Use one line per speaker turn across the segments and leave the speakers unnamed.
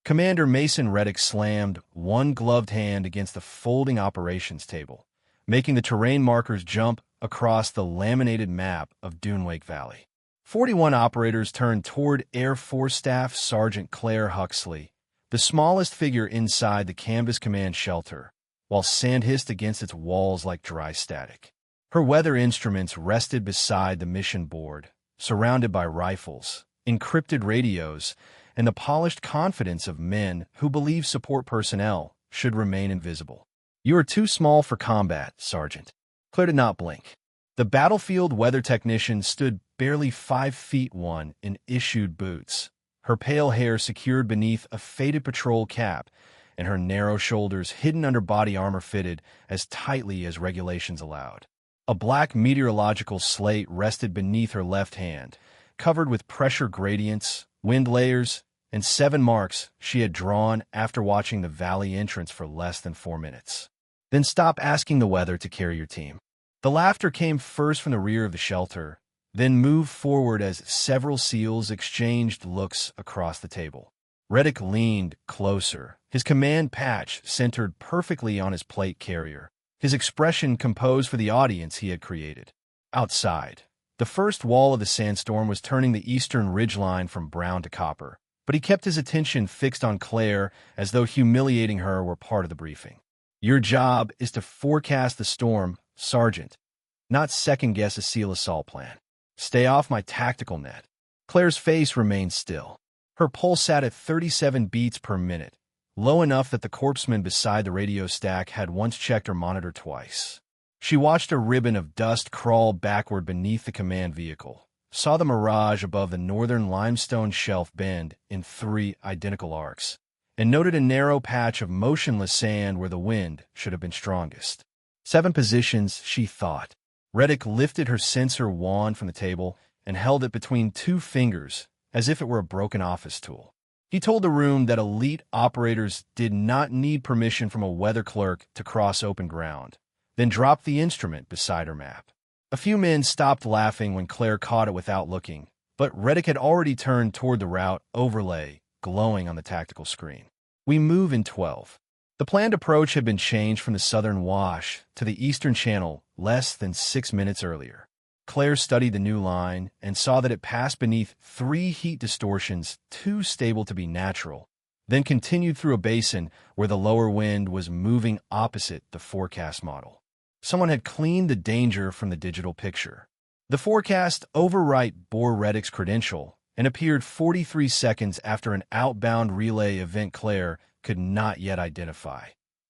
Commander Mason Reddick slammed one gloved hand against the folding operations table, making the terrain markers jump across the laminated map of Dunewake Valley. 41 operators turned toward Air Force Staff Sergeant Claire Huxley, the smallest figure inside the Canvas Command shelter, while sand hissed against its walls like dry static. Her weather instruments rested beside the mission board, surrounded by rifles, encrypted radios, and the polished confidence of men who believe support personnel should remain invisible. "You are too small for combat, Sergeant." Claire did not blink. The battlefield weather technician stood barely 5'1" in issued boots, her pale hair secured beneath a faded patrol cap, and her narrow shoulders hidden under body armor fitted as tightly as regulations allowed. A black meteorological slate rested beneath her left hand, covered with pressure gradients, wind layers, and 7 marks she had drawn after watching the valley entrance for less than 4 minutes. "Then stop asking the weather to carry your team." The laughter came first from the rear of the shelter, then moved forward as several SEALs exchanged looks across the table. Reddick leaned closer, his command patch centered perfectly on his plate carrier, his expression composed for the audience he had created. Outside, the first wall of the Sandstorm was turning the eastern ridgeline from brown to copper, but he kept his attention fixed on Claire as though humiliating her were part of the briefing. "Your job is to forecast the storm, Sergeant, not second-guess a SEAL assault plan. Stay off my tactical net." Claire's face remained still. Her pulse sat at 37 beats per minute, low enough that the corpsman beside the radio stack had once checked her monitor twice. She watched a ribbon of dust crawl backward beneath the command vehicle, saw the mirage above the northern limestone shelf bend in 3 identical arcs, and noted a narrow patch of motionless sand where the wind should have been strongest. 7 positions, she thought. Reddick lifted her sensor wand from the table and held it between 2 fingers as if it were a broken office tool. He told the room that elite operators did not need permission from a weather clerk to cross open ground, then dropped the instrument beside her map. A few men stopped laughing when Claire caught it without looking, but Reddick had already turned toward the route overlay glowing on the tactical screen. "We move in 12. The planned approach had been changed from the southern wash to the eastern channel less than 6 minutes earlier. Claire studied the new line and saw that it passed beneath 3 heat distortions too stable to be natural, then continued through a basin where the lower wind was moving opposite the forecast model. Someone had cleaned the danger from the digital picture. The forecast overwrite bore Reddick's credential and appeared 43 seconds after an outbound relay event Claire could not yet identify.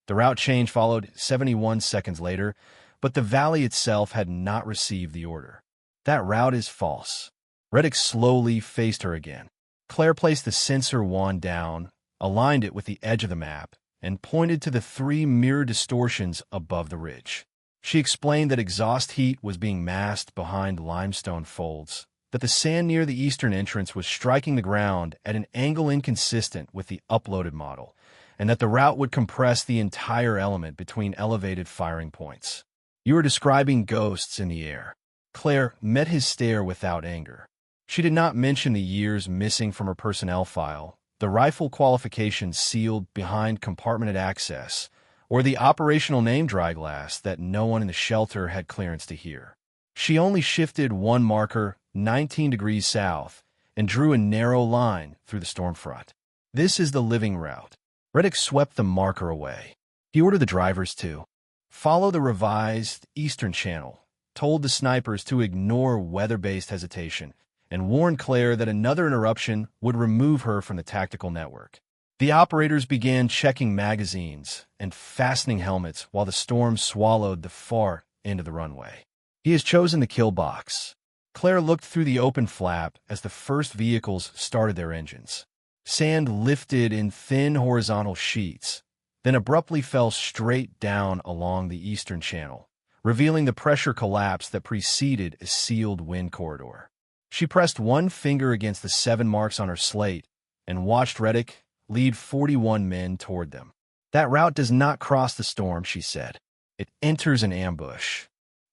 The route change followed 71 seconds later, but the valley itself had not received the order. "That route is false." Reddick slowly faced her again. Claire placed the sensor wand down, aligned it with the edge of the map, and pointed to the 3 mirror distortions above the ridge. She explained that exhaust heat was being masked behind limestone folds, that the sand near the eastern entrance was striking the ground at an angle inconsistent with the uploaded model, and that the route would compress the entire element between elevated firing points. "You are describing ghosts in the air." Claire met his stare without anger. She did not mention the years missing from her personnel file, the rifle qualifications sealed behind compartmented access, or the operational name dry glass that no one in the shelter had clearance to hear. She only shifted 1 marker 19 degrees south and drew a narrow line through the storm front. "This is the living route." Reddick swept the marker away. He ordered the drivers to follow the revised eastern channel, told the snipers to ignore weather-based hesitation, and warned Claire that another interruption would remove her from the tactical network. The operators began checking magazines and fastening helmets while the storm swallowed the far end of the runway. "He has chosen the kill box." Claire looked through the open flap as the first vehicles started their engines. Sand lifted in thin horizontal sheets, then abruptly fell straight down along the eastern channel, revealing the pressure collapse that preceded a sealed wind corridor. She pressed 1 finger against the 7 marks on her slate and watched Reddick lead 41 men toward them. "That route does not cross the storm," she said. "It enters an ambush."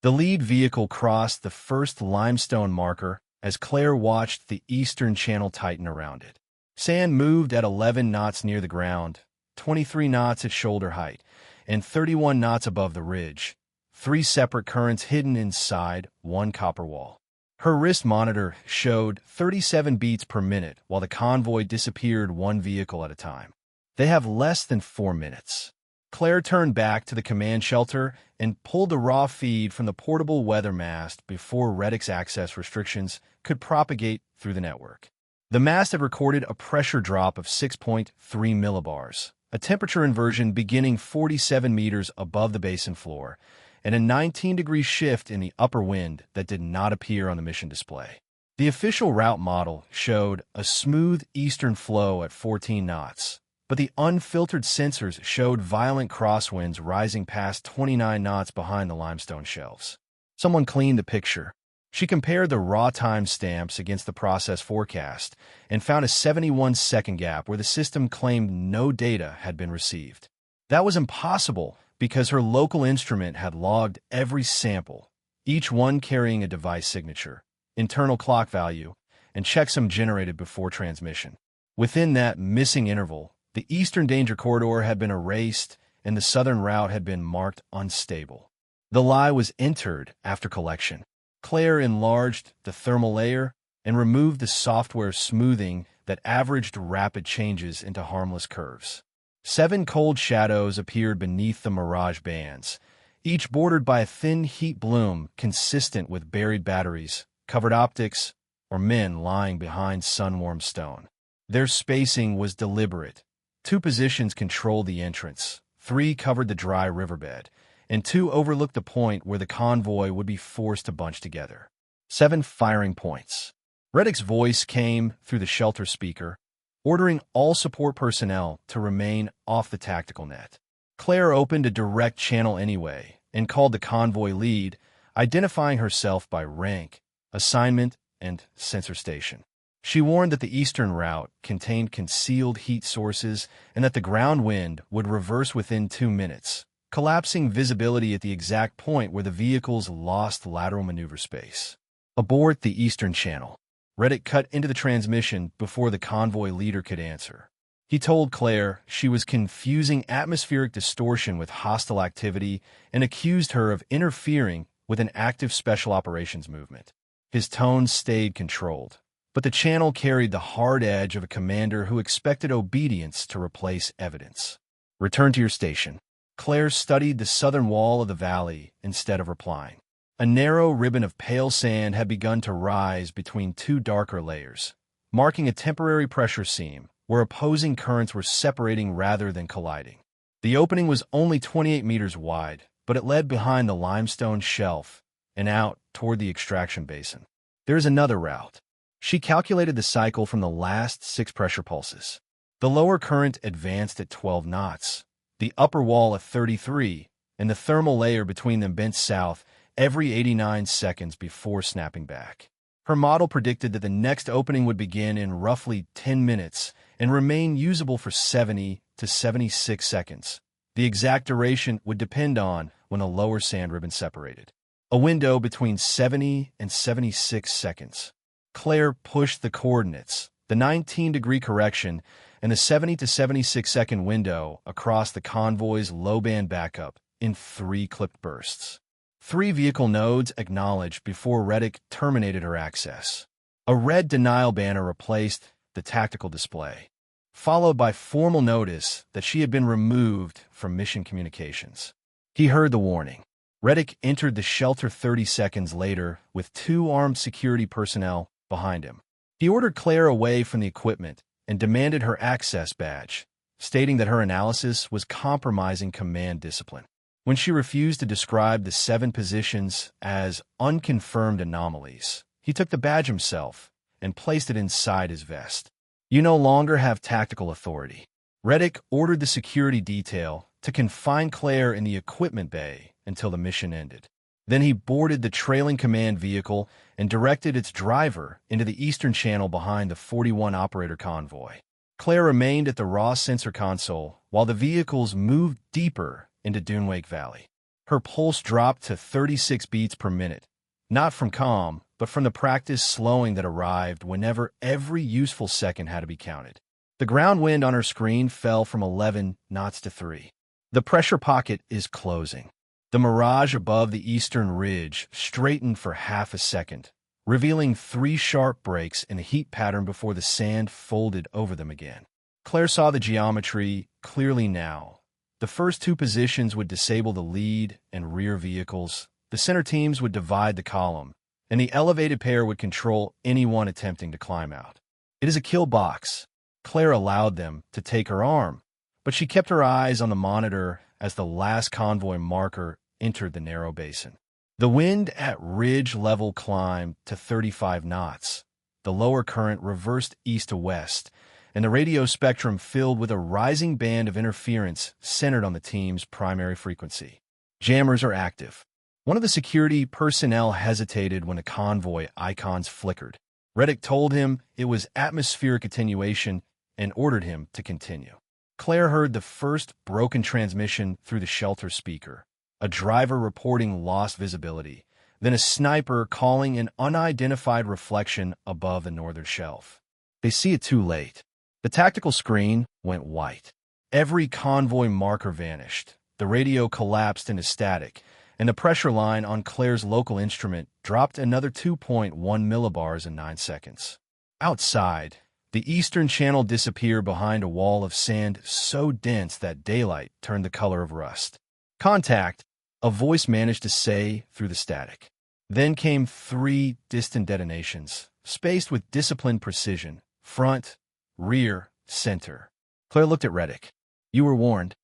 The lead vehicle crossed the first limestone marker as Claire watched the eastern channel tighten around it. Sand moved at 11 knots near the ground, 23 knots at shoulder height, and 31 knots above the ridge. 3 separate currents hidden inside one copper wall. Her wrist monitor showed 37 beats per minute while the convoy disappeared one vehicle at a time. They have less than 4 minutes. Claire turned back to the command shelter and pulled the raw feed from the portable weather mast before Reddick's access restrictions could propagate through the network. The mast had recorded a pressure drop of 6.3 millibars, a temperature inversion beginning 47 meters above the basin floor, and a 19-degree shift in the upper wind that did not appear on the mission display. The official route model showed a smooth eastern flow at 14 knots, but the unfiltered sensors showed violent crosswinds rising past 29 knots behind the limestone shelves. Someone cleaned the picture. She compared the raw time stamps against the process forecast and found a 71-second gap where the system claimed no data had been received. That was impossible because her local instrument had logged every sample, each one carrying a device signature, internal clock value, and checksum generated before transmission. Within that missing interval, the eastern danger corridor had been erased and the southern route had been marked unstable. The lie was entered after collection. Claire enlarged the thermal layer and removed the software smoothing that averaged rapid changes into harmless curves. 7 cold shadows appeared beneath the mirage bands, each bordered by a thin heat bloom consistent with buried batteries, covered optics, or men lying behind sun-warmed stone. Their spacing was deliberate. 2 positions controlled the entrance, 3 covered the dry riverbed, and 2 overlooked the point where the convoy would be forced to bunch together. 7 firing points. Reddick's voice came through the shelter speaker, ordering all support personnel to remain off the tactical net. Claire opened a direct channel anyway and called the convoy lead, identifying herself by rank, assignment, and sensor station. She warned that the eastern route contained concealed heat sources and that the ground wind would reverse within 2 minutes, collapsing visibility at the exact point where the vehicles lost lateral maneuver space. Abort the eastern channel. Reddick cut into the transmission before the convoy leader could answer. He told Claire she was confusing atmospheric distortion with hostile activity and accused her of interfering with an active special operations movement. His tone stayed controlled, but the channel carried the hard edge of a commander who expected obedience to replace evidence. Return to your station. Claire studied the southern wall of the valley instead of replying. A narrow ribbon of pale sand had begun to rise between 2 darker layers, marking a temporary pressure seam where opposing currents were separating rather than colliding. The opening was only 28 meters wide, but it led behind the limestone shelf and out toward the extraction basin. There is another route. She calculated the cycle from the last 6 pressure pulses. The lower current advanced at 12 knots, the upper wall at 33, and the thermal layer between them bent south every 89 seconds before snapping back. Her model predicted that the next opening would begin in roughly 10 minutes and remain usable for 70 to 76 seconds. The exact duration would depend on when the lower sand ribbon separated. A window between 70 and 76 seconds. Claire pushed the coordinates, the 19-degree correction, and the 70 to 76-second window across the convoy's low-band backup in 3 clipped bursts. 3 vehicle nodes acknowledged before Reddick terminated her access. A red denial banner replaced the tactical display, followed by formal notice that she had been removed from mission communications. He heard the warning. Reddick entered the shelter 30 seconds later with 2 armed security personnel behind him. He ordered Claire away from the equipment and demanded her access badge, stating that her analysis was compromising command discipline. When she refused to describe the 7 positions as unconfirmed anomalies, he took the badge himself and placed it inside his vest. You no longer have tactical authority. Reddick ordered the security detail to confine Claire in the equipment bay until the mission ended. Then he boarded the trailing command vehicle and directed its driver into the eastern channel behind the 41 operator convoy. Claire remained at the raw sensor console while the vehicles moved deeper into Dunewake Valley. Her pulse dropped to 36 beats per minute, not from calm, but from the practice slowing that arrived whenever every useful second had to be counted. The ground wind on her screen fell from 11 knots to 3. The pressure pocket is closing. The mirage above the eastern ridge straightened for half a second, revealing 3 sharp breaks in the heat pattern before the sand folded over them again. Claire saw the geometry clearly now. The first 2 positions would disable the lead and rear vehicles, the center teams would divide the column, and the elevated pair would control anyone attempting to climb out. It is a kill box. Claire allowed them to take her arm, but she kept her eyes on the monitor as the last convoy marker entered the narrow basin. The wind at ridge level climbed to 35 knots. The lower current reversed east to west, and the radio spectrum filled with a rising band of interference centered on the team's primary frequency. Jammers are active. One of the security personnel hesitated when the convoy icons flickered. Reddick told him it was atmospheric attenuation and ordered him to continue. Claire heard the first broken transmission through the shelter speaker, a driver reporting lost visibility, then a sniper calling an unidentified reflection above the northern shelf. They see it too late. The tactical screen went white. Every convoy marker vanished. The radio collapsed into static, and the pressure line on Claire's local instrument dropped another 2.1 millibars in 9 seconds. Outside, the eastern channel disappeared behind a wall of sand so dense that daylight turned the color of rust. Contact, a voice managed to say through the static. Then came 3 distant detonations, spaced with disciplined precision: front, rear, center. Claire looked at Reddick. "You were warned."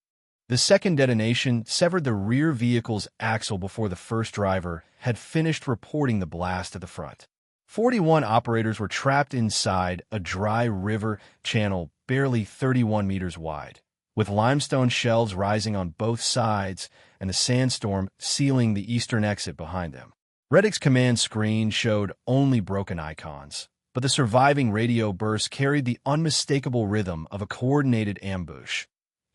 The second detonation severed the rear vehicle's axle before the first driver had finished reporting the blast at the front. 41 operators were trapped inside a dry river channel barely 31 meters wide, with limestone shelves rising on both sides and the sandstorm sealing the eastern exit behind them. Reddick's command screen showed only broken icons, but the surviving radio bursts carried the unmistakable rhythm of a coordinated ambush.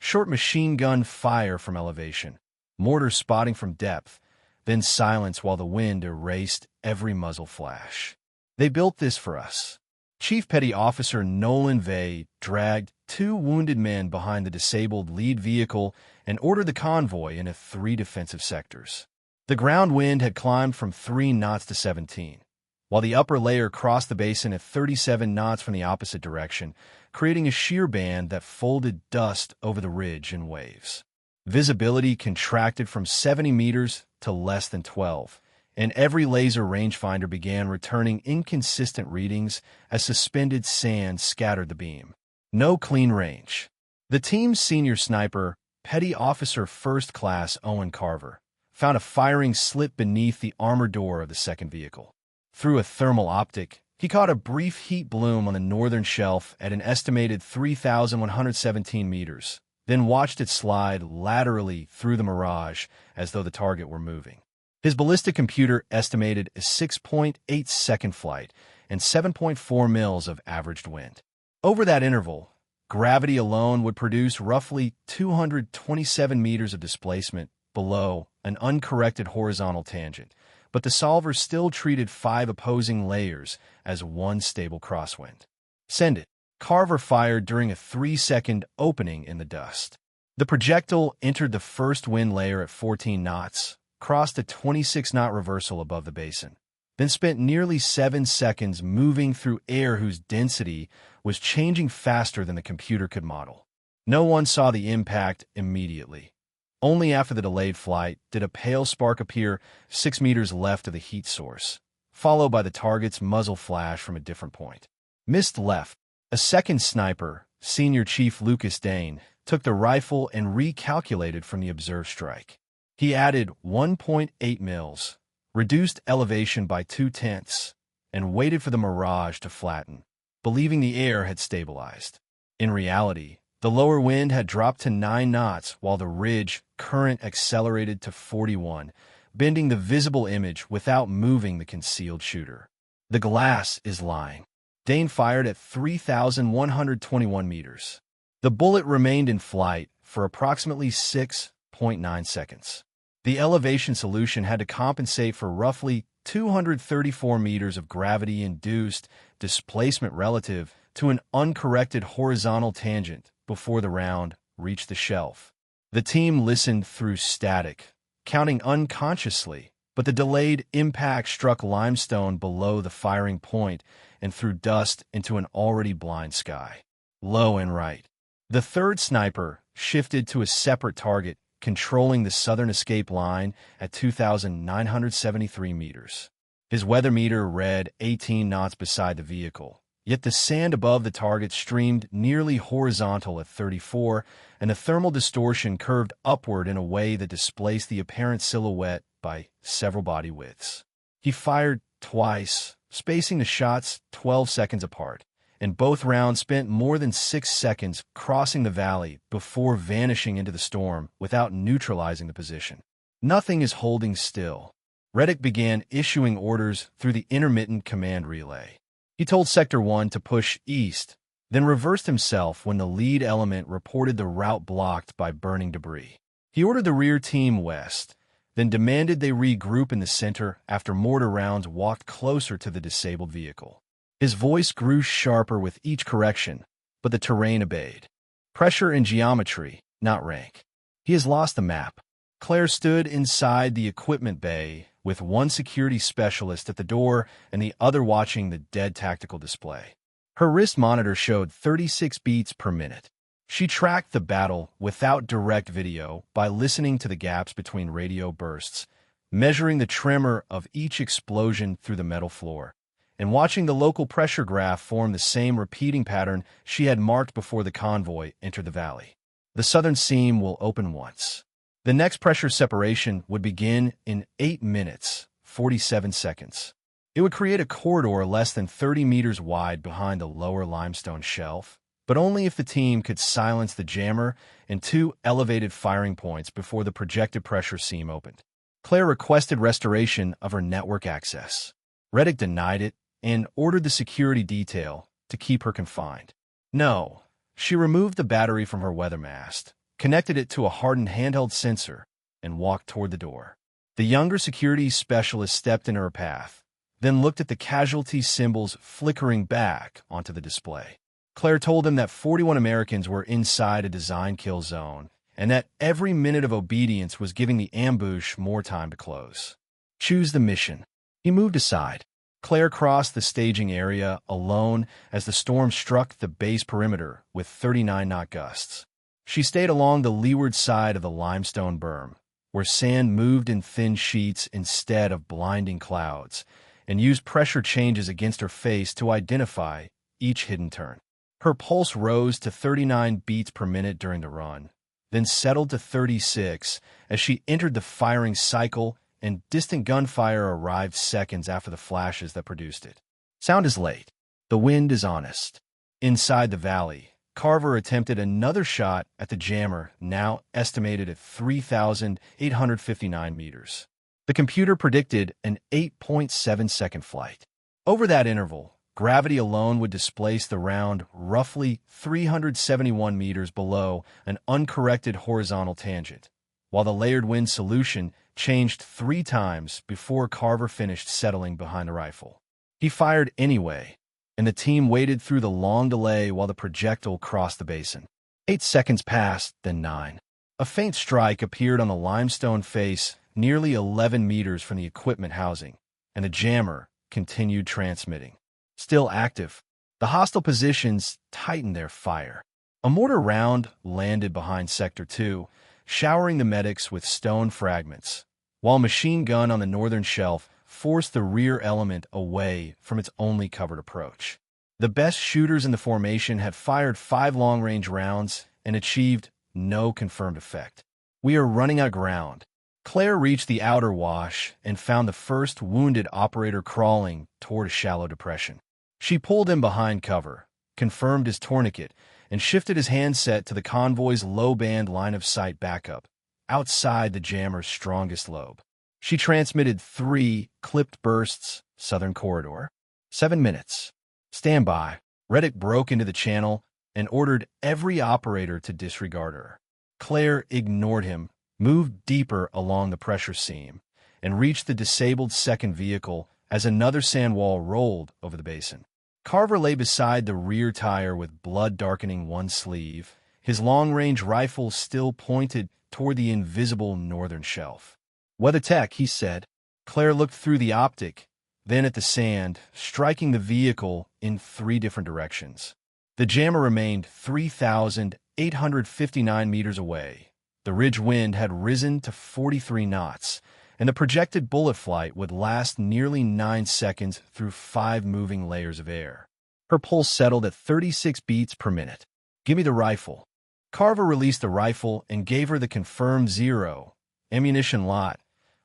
Short machine gun fire from elevation, mortar spotting from depth, then silence while the wind erased every muzzle flash. "They built this for us." Chief Petty Officer Nolan Vey dragged 2 wounded men behind the disabled lead vehicle and ordered the convoy into 3 defensive sectors. The ground wind had climbed from 3 knots to 17, while the upper layer crossed the basin at 37 knots from the opposite direction, creating a shear band that folded dust over the ridge in waves. Visibility contracted from 70 meters to less than 12, and every laser rangefinder began returning inconsistent readings as suspended sand scattered the beam. No clean range. The team's senior sniper, Petty Officer First Class Owen Carver, found a firing slip beneath the armor door of the second vehicle. Through a thermal optic, he caught a brief heat bloom on the northern shelf at an estimated 3,117 meters, then watched it slide laterally through the mirage as though the target were moving. His ballistic computer estimated a 6.8-second flight and 7.4 mils of averaged wind. Over that interval, gravity alone would produce roughly 227 meters of displacement below an uncorrected horizontal tangent, but the solver still treated 5 opposing layers as one stable crosswind. "Send it." Carver fired during a 3-second opening in the dust. The projectile entered the first wind layer at 14 knots, crossed a 26-knot reversal above the basin, then spent nearly 7 seconds moving through air whose density was changing faster than the computer could model. No one saw the impact immediately. Only after the delayed flight did a pale spark appear 6 meters left of the heat source, followed by the target's muzzle flash from a different point. Missed left. A second sniper, Senior Chief Lucas Dane, took the rifle and recalculated from the observed strike. He added 1.8 mils, reduced elevation by 0.2, and waited for the mirage to flatten, believing the air had stabilized. In reality, the lower wind had dropped to 9 knots while the ridge current accelerated to 41, bending the visible image without moving the concealed shooter. "The glass is lying." Dane fired at 3,121 meters. The bullet remained in flight for approximately 6.9 seconds. The elevation solution had to compensate for roughly 234 meters of gravity-induced displacement relative to an uncorrected horizontal tangent before the round reached the shelf. The team listened through static, counting unconsciously, but the delayed impact struck limestone below the firing point and threw dust into an already blind sky. Low and right. The third sniper shifted to a separate target, controlling the southern escape line at 2,973 meters. His weather meter read 18 knots beside the vehicle, yet the sand above the target streamed nearly horizontal at 34, and the thermal distortion curved upward in a way that displaced the apparent silhouette by several body widths. He fired twice, spacing the shots 12 seconds apart, and both rounds spent more than 6 seconds crossing the valley before vanishing into the storm without neutralizing the position. Nothing is holding still. Reddick began issuing orders through the intermittent command relay. He told Sector 1 to push east, then reversed himself when the lead element reported the route blocked by burning debris. He ordered the rear team west, then demanded they regroup in the center after mortar rounds walked closer to the disabled vehicle. His voice grew sharper with each correction, but the terrain obeyed. Pressure and geometry, not rank. He has lost the map. Claire stood inside the equipment bay, with one security specialist at the door and the other watching the dead tactical display. Her wrist monitor showed 36 beats per minute. She tracked the battle without direct video by listening to the gaps between radio bursts, measuring the tremor of each explosion through the metal floor, and watching the local pressure graph form the same repeating pattern she had marked before the convoy entered the valley. The southern seam will open once. The next pressure separation would begin in 8 minutes, 47 seconds. It would create a corridor less than 30 meters wide behind the lower limestone shelf, but only if the team could silence the jammer and 2 elevated firing points before the projected pressure seam opened. Claire requested restoration of her network access. Reddick denied it and ordered the security detail to keep her confined. No, she removed the battery from her weather mast, connected it to a hardened handheld sensor, and walked toward the door. The younger security specialist stepped in her path, then looked at the casualty symbols flickering back onto the display. Claire told him that 41 Americans were inside a design kill zone, and that every minute of obedience was giving the ambush more time to close. Choose the mission. He moved aside. Claire crossed the staging area alone as the storm struck the base perimeter with 39-knot gusts. She stayed along the leeward side of the limestone berm, where sand moved in thin sheets instead of blinding clouds, and used pressure changes against her face to identify each hidden turn. Her pulse rose to 39 beats per minute during the run, then settled to 36 as she entered the firing cycle, and distant gunfire arrived seconds after the flashes that produced it. Sound is late. The wind is honest. Inside the valley, Carver attempted another shot at the jammer, now estimated at 3,859 meters. The computer predicted an 8.7-second flight. Over that interval, gravity alone would displace the round roughly 371 meters below an uncorrected horizontal tangent, while the layered wind solution changed 3 times before Carver finished settling behind the rifle. He fired anyway, and the team waited through the long delay while the projectile crossed the basin. 8 seconds passed, then 9. A faint strike appeared on the limestone face nearly 11 meters from the equipment housing, and the jammer continued transmitting. Still active, the hostile positions tightened their fire. A mortar round landed behind Sector 2, showering the medics with stone fragments, while a machine gun on the northern shelf forced the rear element away from its only covered approach. The best shooters in the formation had fired 5 long-range rounds and achieved no confirmed effect. We are running out of ground. Claire reached the outer wash and found the first wounded operator crawling toward a shallow depression. She pulled him behind cover, confirmed his tourniquet, and shifted his handset to the convoy's low-band line-of-sight backup, outside the jammer's strongest lobe. She transmitted 3 clipped bursts, Southern Corridor. 7 minutes. Stand by. Reddick broke into the channel and ordered every operator to disregard her. Claire ignored him, moved deeper along the pressure seam, and reached the disabled second vehicle as another sand wall rolled over the basin. Carver lay beside the rear tire with blood darkening one sleeve, his long-range rifle still pointed toward the invisible northern shelf. "WeatherTech," he said. Claire looked through the optic, then at the sand, striking the vehicle in 3 different directions. The jammer remained 3,859 meters away. The ridge wind had risen to 43 knots, and the projected bullet flight would last nearly 9 seconds through 5 moving layers of air. Her pulse settled at 36 beats per minute. "Give me the rifle." Carver released the rifle and gave her the confirmed 0, ammunition lot,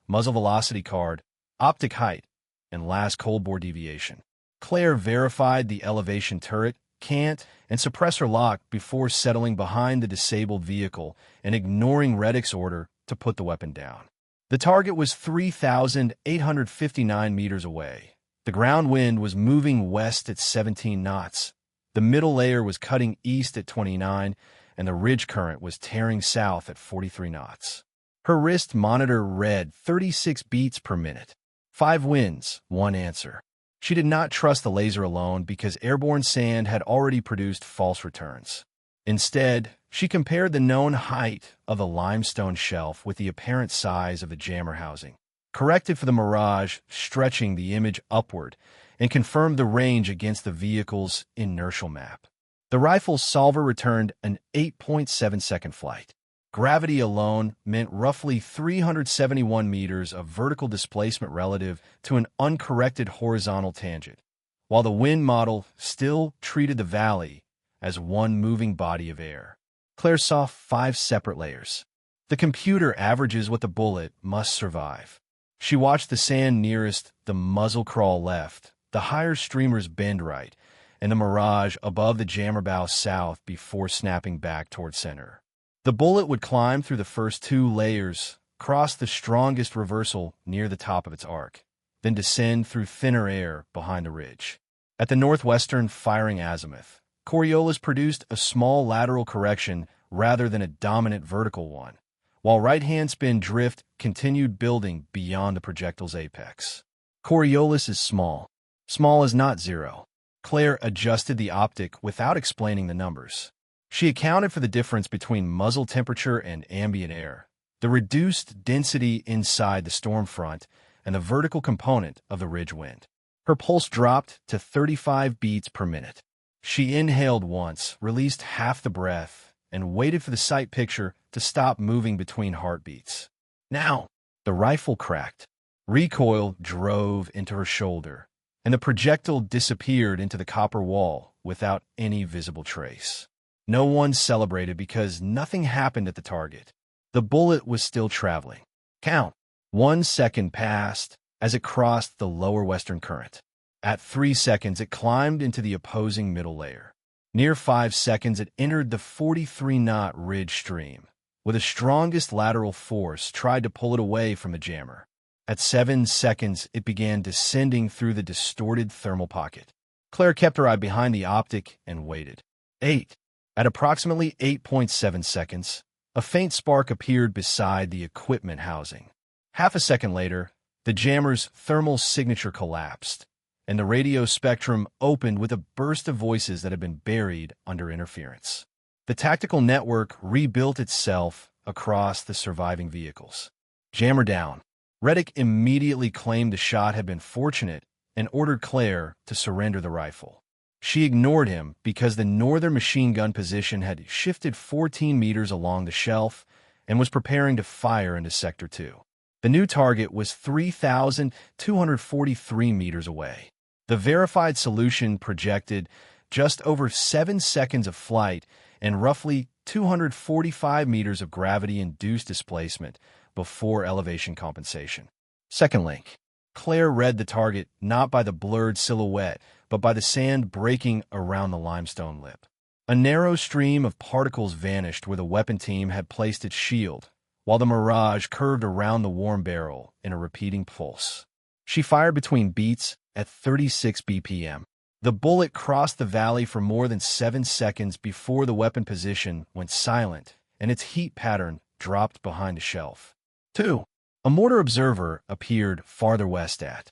muzzle velocity card, optic height, and last cold bore deviation. Claire verified the elevation turret, cant, and suppressor lock before settling behind the disabled vehicle and ignoring Reddick's order to put the weapon down. The target was 3,859 meters away. The ground wind was moving west at 17 knots. The middle layer was cutting east at 29, and the ridge current was tearing south at 43 knots. Her wrist monitor read 36 beats per minute. 5 wins, 1 answer. She did not trust the laser alone because airborne sand had already produced false returns. Instead, she compared the known height of the limestone shelf with the apparent size of the jammer housing, corrected for the mirage stretching the image upward, and confirmed the range against the vehicle's inertial map. The rifle's solver returned an 8.7-second flight. Gravity alone meant roughly 371 meters of vertical displacement relative to an uncorrected horizontal tangent, while the wind model still treated the valley as one moving body of air. Claire saw 5 separate layers. The computer averages what the bullet must survive. She watched the sand nearest the muzzle crawl left, the higher streamers bend right, and the mirage above the jammer bow south before snapping back toward center. The bullet would climb through the first 2 layers, cross the strongest reversal near the top of its arc, then descend through thinner air behind the ridge. At the northwestern firing azimuth, Coriolis produced a small lateral correction rather than a dominant vertical one, while right-hand spin drift continued building beyond the projectile's apex. Coriolis is small. Small is not 0. Claire adjusted the optic without explaining the numbers. She accounted for the difference between muzzle temperature and ambient air, the reduced density inside the storm front, and the vertical component of the ridge wind. Her pulse dropped to 35 beats per minute. She inhaled once, released half the breath, and waited for the sight picture to stop moving between heartbeats. Now, the rifle cracked. Recoil drove into her shoulder, and the projectile disappeared into the copper wall without any visible trace. No one celebrated because nothing happened at the target. The bullet was still traveling. Count. 1 second passed as it crossed the lower western current. At 3 seconds, it climbed into the opposing middle layer. Near 5 seconds, it entered the 43-knot ridge stream. With the strongest lateral force, tried to pull it away from the jammer. At 7 seconds, it began descending through the distorted thermal pocket. Claire kept her eye behind the optic and waited. 8. At approximately 8.7 seconds, a faint spark appeared beside the equipment housing. Half a second later, the jammer's thermal signature collapsed, and the radio spectrum opened with a burst of voices that had been buried under interference. The tactical network rebuilt itself across the surviving vehicles. Jammer down. Reddick immediately claimed the shot had been fortunate and ordered Claire to surrender the rifle. She ignored him because the northern machine gun position had shifted 14 meters along the shelf and was preparing to fire into Sector 2. The new target was 3,243 meters away. The verified solution projected just over 7 seconds of flight and roughly 245 meters of gravity-induced displacement before elevation compensation. Second link. Claire read the target not by the blurred silhouette, but by the sand breaking around the limestone lip. A narrow stream of particles vanished where the weapon team had placed its shield, while the mirage curved around the warm barrel in a repeating pulse. She fired between beats at 36 BPM. The bullet crossed the valley for more than 7 seconds before the weapon position went silent and its heat pattern dropped behind a shelf. 2. A mortar observer appeared farther west at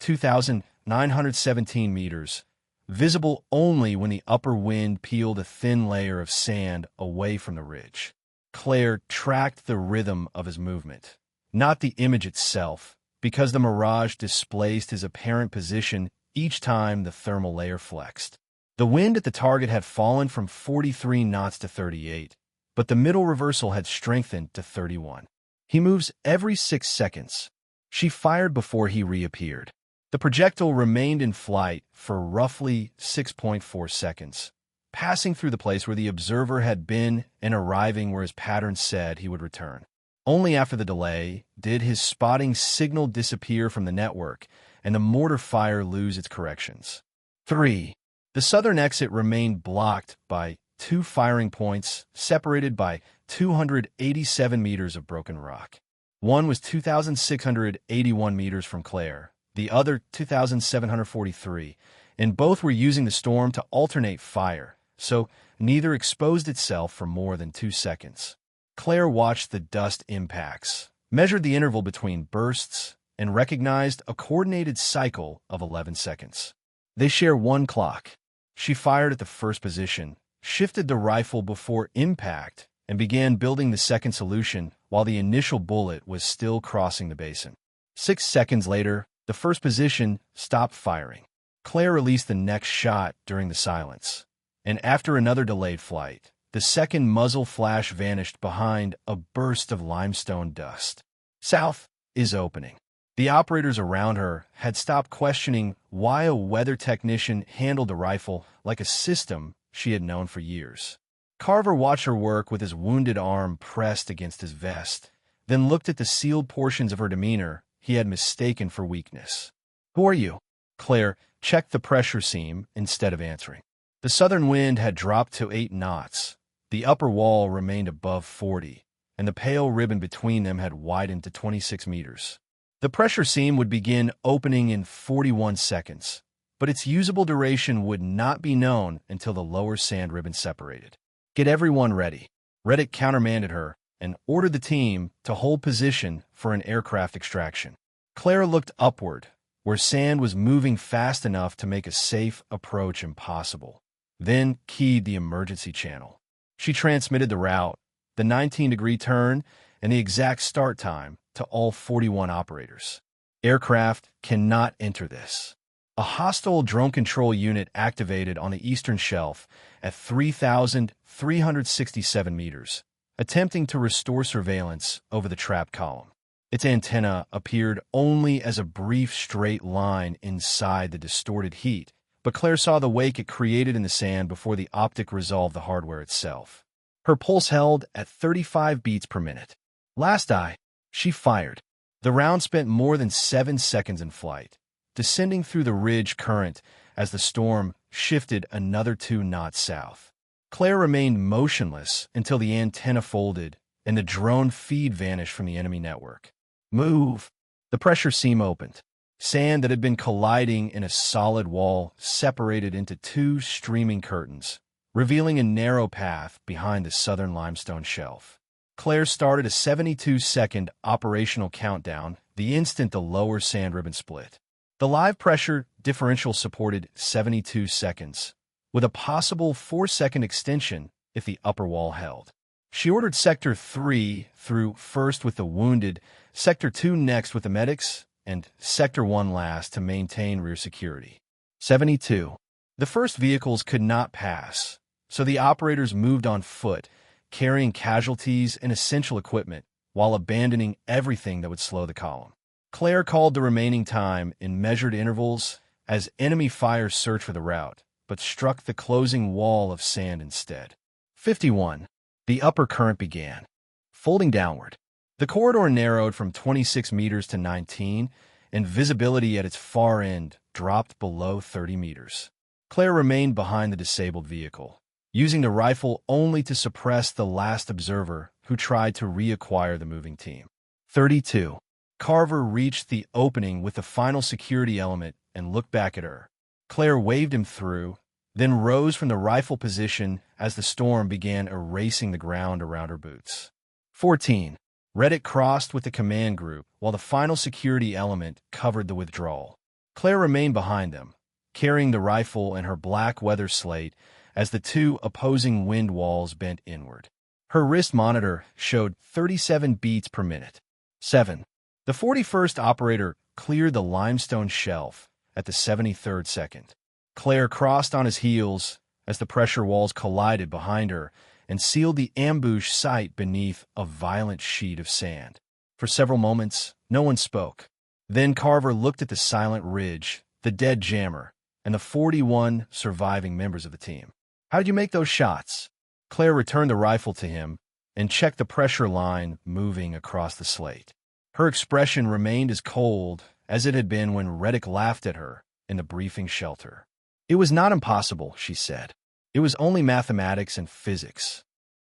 2,917 meters, visible only when the upper wind peeled a thin layer of sand away from the ridge. Claire tracked the rhythm of his movement, not the image itself, because the mirage displaced his apparent position each time the thermal layer flexed. The wind at the target had fallen from 43 knots to 38, but the middle reversal had strengthened to 31. He moves every 6 seconds. She fired before he reappeared. The projectile remained in flight for roughly 6.4 seconds, passing through the place where the observer had been and arriving where his pattern said he would return. Only after the delay did his spotting signal disappear from the network and the mortar fire lose its corrections. 3. The southern exit remained blocked by 2 firing points separated by 287 meters of broken rock. One was 2,681 meters from Claire, the other 2,743, and both were using the storm to alternate fire, so neither exposed itself for more than 2 seconds. Claire watched the dust impacts, measured the interval between bursts, and recognized a coordinated cycle of 11 seconds. They share one clock. She fired at the first position, shifted the rifle before impact, and began building the second solution while the initial bullet was still crossing the basin. 6 seconds later, the first position stopped firing. Claire released the next shot during the silence, and after another delayed flight, the second muzzle flash vanished behind a burst of limestone dust. South is opening. The operators around her had stopped questioning why a weather technician handled the rifle like a system she had known for years. Carver watched her work with his wounded arm pressed against his vest, then looked at the sealed portions of her demeanor he had mistaken for weakness. "Who are you?" Claire checked the pressure seam instead of answering. The southern wind had dropped to 8 knots. The upper wall remained above 40, and the pale ribbon between them had widened to 26 meters. The pressure seam would begin opening in 41 seconds, but its usable duration would not be known until the lower sand ribbon separated. "Get everyone ready." Reddick countermanded her and ordered the team to hold position for an aircraft extraction. Claire looked upward, where sand was moving fast enough to make a safe approach impossible, then keyed the emergency channel. She transmitted the route, the 19-degree turn, and the exact start time to all 41 operators. "Aircraft cannot enter this." A hostile drone control unit activated on the eastern shelf at 3,367 meters, attempting to restore surveillance over the trap column. Its antenna appeared only as a brief straight line inside the distorted heat, but Claire saw the wake it created in the sand before the optic resolved the hardware itself. Her pulse held at 35 beats per minute. Last eye, she fired. The round spent more than 7 seconds in flight, descending through the ridge current as the storm shifted another 2 knots south. Claire remained motionless until the antenna folded and the drone feed vanished from the enemy network. "Move!" The pressure seam opened. Sand that had been colliding in a solid wall separated into 2 streaming curtains, revealing a narrow path behind the southern limestone shelf. Claire started a 72-second operational countdown the instant the lower sand ribbon split. The live pressure differential supported 72 seconds, with a possible 4-second extension if the upper wall held. She ordered Sector 3 through first with the wounded, Sector 2 next with the medics, and Sector 1 last to maintain rear security. 72. The first vehicles could not pass, so the operators moved on foot, carrying casualties and essential equipment, while abandoning everything that would slow the column. Claire called the remaining time in measured intervals as enemy fire searched for the route, but struck the closing wall of sand instead. 51. The upper current began, folding downward. The corridor narrowed from 26 meters to 19, and visibility at its far end dropped below 30 meters. Claire remained behind the disabled vehicle, using the rifle only to suppress the last observer who tried to reacquire the moving team. 32. Carver reached the opening with the final security element and looked back at her. Claire waved him through, then rose from the rifle position as the storm began erasing the ground around her boots. 14. Reddick crossed with the command group while the final security element covered the withdrawal. Claire remained behind them, carrying the rifle and her black weather slate as the two opposing wind walls bent inward. Her wrist monitor showed 37 beats per minute. 7. The 41st operator cleared the limestone shelf at the 73rd second. Claire crossed on his heels as the pressure walls collided behind her and sealed the ambush site beneath a violent sheet of sand. For several moments, no one spoke. Then Carver looked at the silent ridge, the dead jammer, and the 41 surviving members of the team. "How did you make those shots?" Claire returned the rifle to him and checked the pressure line moving across the slate. Her expression remained as cold as it had been when Reddick laughed at her in the briefing shelter. "It was not impossible," she said. "It was only mathematics and physics."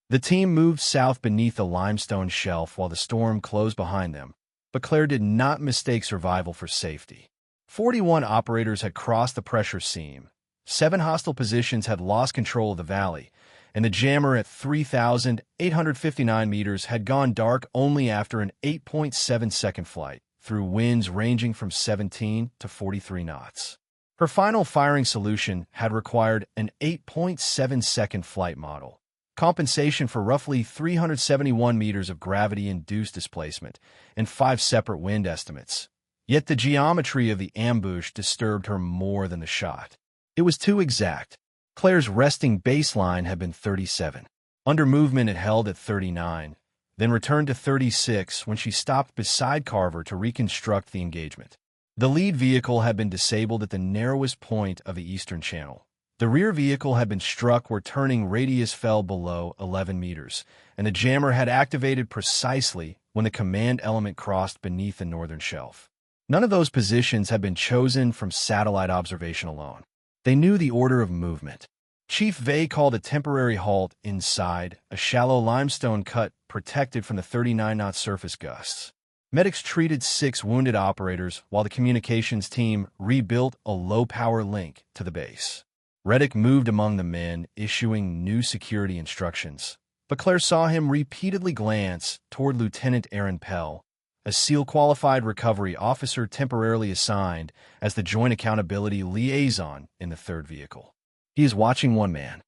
The team moved south beneath the limestone shelf while the storm closed behind them, but Claire did not mistake survival for safety. 41 operators had crossed the pressure seam. 7 hostile positions had lost control of the valley, and the jammer at 3,859 meters had gone dark only after an 8.7-second flight, through winds ranging from 17 to 43 knots. Her final firing solution had required an 8.7-second flight model, compensation for roughly 371 meters of gravity-induced displacement, and 5 separate wind estimates. Yet the geometry of the ambush disturbed her more than the shot. It was too exact. Claire's resting baseline had been 37. Under movement it held at 39, then returned to 36 when she stopped beside Carver to reconstruct the engagement. The lead vehicle had been disabled at the narrowest point of the eastern channel. The rear vehicle had been struck where turning radius fell below 11 meters, and the jammer had activated precisely when the command element crossed beneath the northern shelf. None of those positions had been chosen from satellite observation alone. They knew the order of movement. Chief Vey called a temporary halt inside a shallow limestone cut protected from the 39-knot surface gusts. Medics treated 6 wounded operators while the communications team rebuilt a low-power link to the base. Reddick moved among the men, issuing new security instructions, but Claire saw him repeatedly glance toward Lieutenant Aaron Pell, a SEAL-qualified recovery officer temporarily assigned as the Joint Accountability Liaison in the 3rd vehicle. He is watching one man.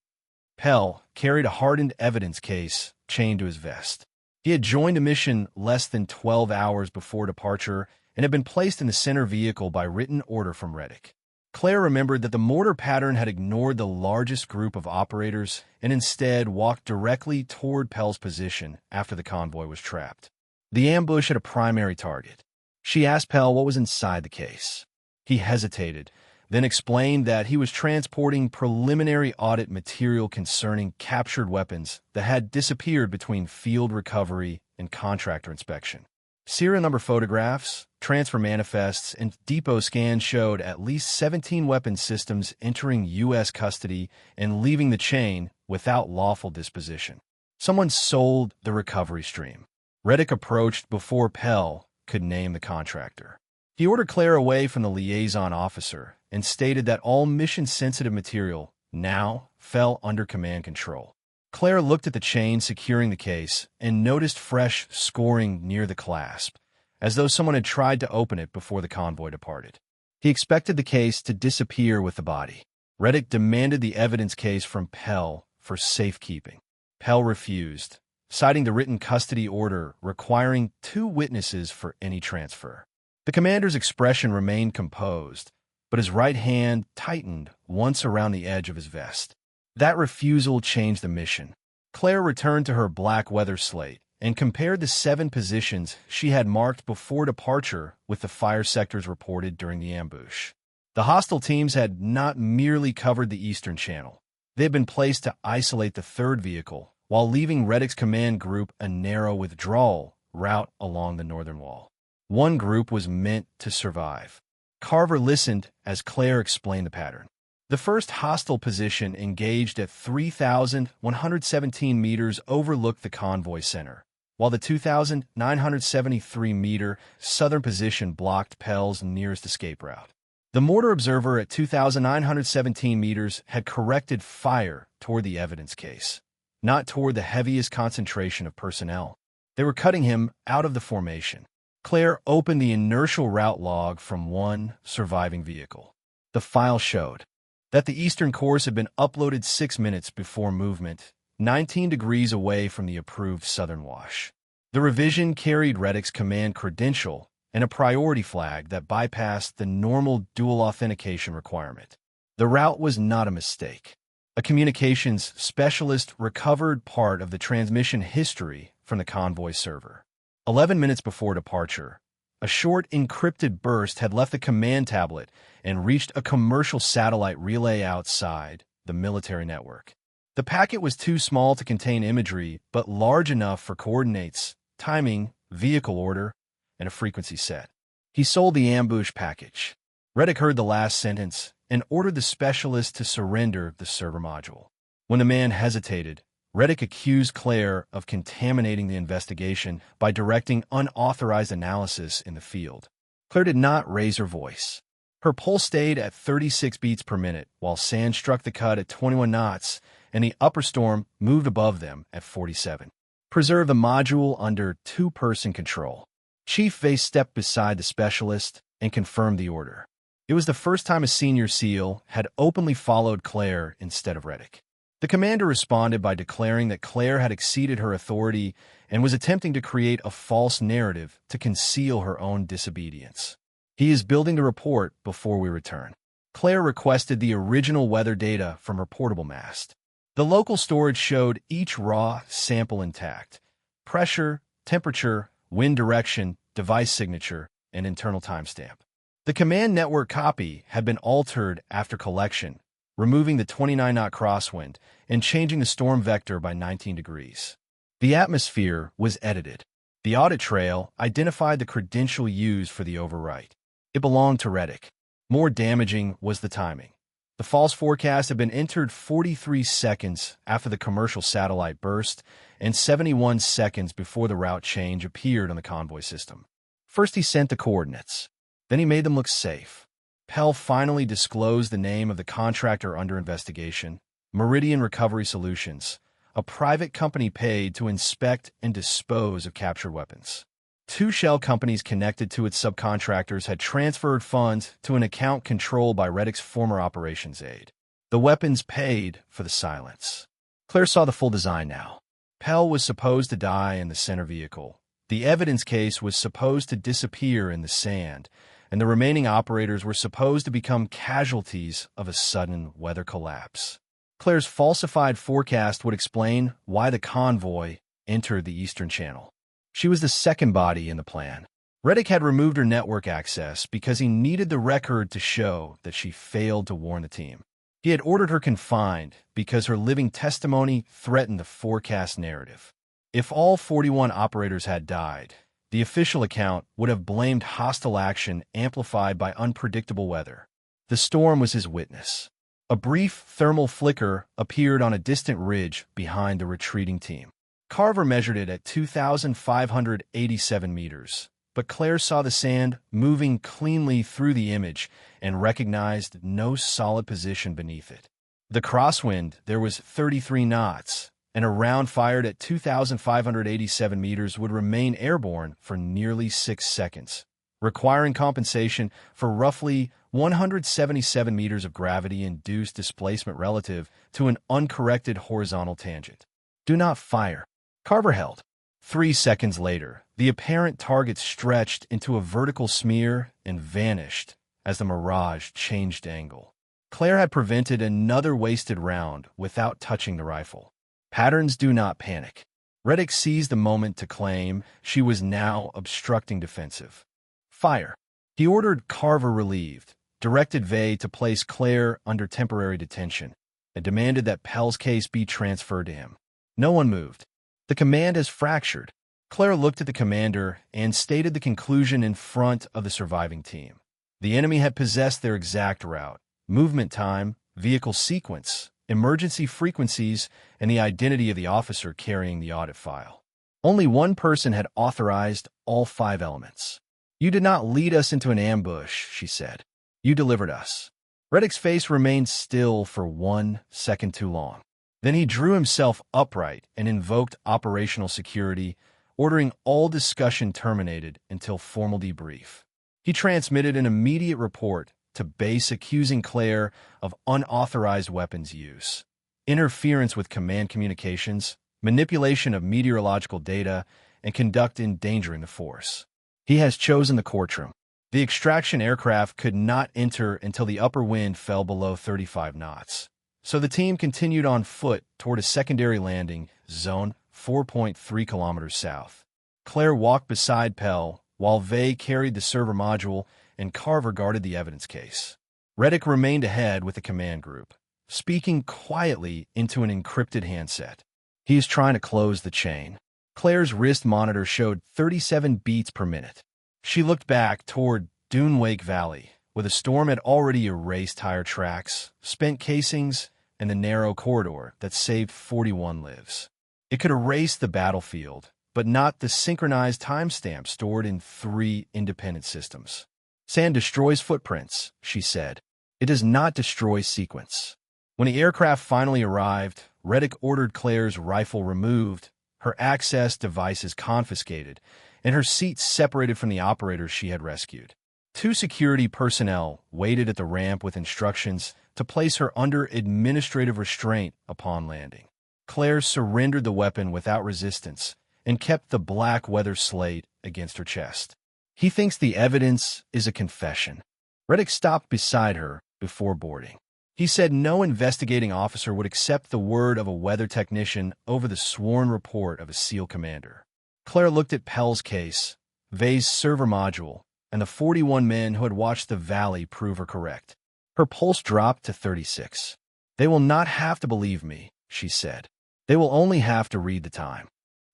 Pell carried a hardened evidence case chained to his vest. He had joined a mission less than 12 hours before departure and had been placed in the center vehicle by written order from Reddick. Claire remembered that the mortar pattern had ignored the largest group of operators and instead walked directly toward Pell's position after the convoy was trapped. The ambush had a primary target. She asked Pell what was inside the case. He hesitated, then explained that he was transporting preliminary audit material concerning captured weapons that had disappeared between field recovery and contractor inspection. Serial number photographs, transfer manifests, and depot scans showed at least 17 weapon systems entering U.S. custody and leaving the chain without lawful disposition. Someone sold the recovery stream. Reddick approached before Pell could name the contractor. He ordered Claire away from the liaison officer and stated that all mission-sensitive material now fell under command control. Claire looked at the chain securing the case and noticed fresh scoring near the clasp, as though someone had tried to open it before the convoy departed. He expected the case to disappear with the body. Reddick demanded the evidence case from Pell for safekeeping. Pell refused, citing the written custody order requiring 2 witnesses for any transfer. The commander's expression remained composed, but his right hand tightened once around the edge of his vest. That refusal changed the mission. Claire returned to her black weather slate and compared the 7 positions she had marked before departure with the fire sectors reported during the ambush. The hostile teams had not merely covered the eastern channel. They had been placed to isolate the 3rd vehicle, while leaving Reddick's command group a narrow withdrawal route along the northern wall. One group was meant to survive. Carver listened as Claire explained the pattern. The first hostile position engaged at 3,117 meters overlooked the convoy center, while the 2,973-meter southern position blocked Pell's nearest escape route. The mortar observer at 2,917 meters had corrected fire toward the evidence case, not toward the heaviest concentration of personnel. They were cutting him out of the formation. Claire opened the inertial route log from one surviving vehicle. The file showed that the eastern course had been uploaded 6 minutes before movement, 19 degrees away from the approved southern wash. The revision carried Reddick's command credential and a priority flag that bypassed the normal dual authentication requirement. The route was not a mistake. A communications specialist recovered part of the transmission history from the convoy server. 11 minutes before departure, a short encrypted burst had left the command tablet and reached a commercial satellite relay outside the military network. The packet was too small to contain imagery, but large enough for coordinates, timing, vehicle order, and a frequency set. He sold the ambush package. Reddick heard the last sentence and ordered the specialist to surrender the server module. When the man hesitated, Reddick accused Claire of contaminating the investigation by directing unauthorized analysis in the field. Claire did not raise her voice. Her pulse stayed at 36 beats per minute, while sand struck the cut at 21 knots, and the upper storm moved above them at 47. Preserve the module under two-person control. Chief Vase stepped beside the specialist and confirmed the order. It was the first time a senior SEAL had openly followed Claire instead of Reddick. The commander responded by declaring that Claire had exceeded her authority and was attempting to create a false narrative to conceal her own disobedience. He is building the report before we return. Claire requested the original weather data from her portable mast. The local storage showed each raw sample intact: pressure, temperature, wind direction, device signature, and internal timestamp. The command network copy had been altered after collection, removing the 29-knot crosswind and changing the storm vector by 19 degrees. The atmosphere was edited. The audit trail identified the credential used for the overwrite. It belonged to Reddick. More damaging was the timing. The false forecast had been entered 43 seconds after the commercial satellite burst and 71 seconds before the route change appeared on the convoy system. First he sent the coordinates. Then he made them look safe. Pell finally disclosed the name of the contractor under investigation: Meridian Recovery Solutions, a private company paid to inspect and dispose of captured weapons. 2 shell companies connected to its subcontractors had transferred funds to an account controlled by Reddick's former operations aide. The weapons paid for the silence. Claire saw the full design now. Pell was supposed to die in the center vehicle. The evidence case was supposed to disappear in the sand, and the remaining operators were supposed to become casualties of a sudden weather collapse. Claire's falsified forecast would explain why the convoy entered the Eastern Channel. She was the second body in the plan. Reddick had removed her network access because he needed the record to show that she failed to warn the team. He had ordered her confined because her living testimony threatened the forecast narrative. If all 41 operators had died, the official account would have blamed hostile action amplified by unpredictable weather. The storm was his witness. A brief thermal flicker appeared on a distant ridge behind the retreating team. Carver measured it at 2,587 meters, but Claire saw the sand moving cleanly through the image and recognized no solid position beneath it. The crosswind there was 33 knots, and a round fired at 2,587 meters would remain airborne for nearly 6 seconds, requiring compensation for roughly 177 meters of gravity-induced displacement relative to an uncorrected horizontal tangent. Do not fire. Carver held. 3 seconds later, the apparent target stretched into a vertical smear and vanished as the mirage changed angle. Claire had prevented another wasted round without touching the rifle. Patterns do not panic. Reddick seized the moment to claim she was now obstructing defensive. Fire. He ordered Carver relieved, directed Vey to place Claire under temporary detention, and demanded that Pell's case be transferred to him. No one moved. The command is fractured. Claire looked at the commander and stated the conclusion in front of the surviving team. The enemy had possessed their exact route, movement time, vehicle sequence, emergency frequencies, and the identity of the officer carrying the audit file. Only one person had authorized all 5 elements. You did not lead us into an ambush, she said. You delivered us. Reddick's face remained still for 1 second too long. Then he drew himself upright and invoked operational security, ordering all discussion terminated until formal debrief. He transmitted an immediate report to base, accusing Claire of unauthorized weapons use, interference with command communications, manipulation of meteorological data, and conduct endangering the force. He has chosen the courtroom. The extraction aircraft could not enter until the upper wind fell below 35 knots. So the team continued on foot toward a secondary landing zone 4.3 kilometers south. Claire walked beside Pell, while Vey carried the server module and Carver guarded the evidence case. Reddick remained ahead with the command group, speaking quietly into an encrypted handset. He is trying to close the chain. Claire's wrist monitor showed 37 beats per minute. She looked back toward Dunewake Valley, where the storm had already erased tire tracks, spent casings, and the narrow corridor that saved 41 lives. It could erase the battlefield, but not the synchronized timestamp stored in 3 independent systems. Sand destroys footprints, she said. It does not destroy sequence. When the aircraft finally arrived, Reddick ordered Claire's rifle removed, her access devices confiscated, and her seat separated from the operators she had rescued. 2 security personnel waited at the ramp with instructions to place her under administrative restraint upon landing. Claire surrendered the weapon without resistance and kept the black weather slate against her chest. He thinks the evidence is a confession. Reddick stopped beside her before boarding. He said no investigating officer would accept the word of a weather technician over the sworn report of a SEAL commander. Claire looked at Pell's case, Vey's server module, and the 41 men who had watched the valley prove her correct. Her pulse dropped to 36. They will not have to believe me, she said. They will only have to read the time.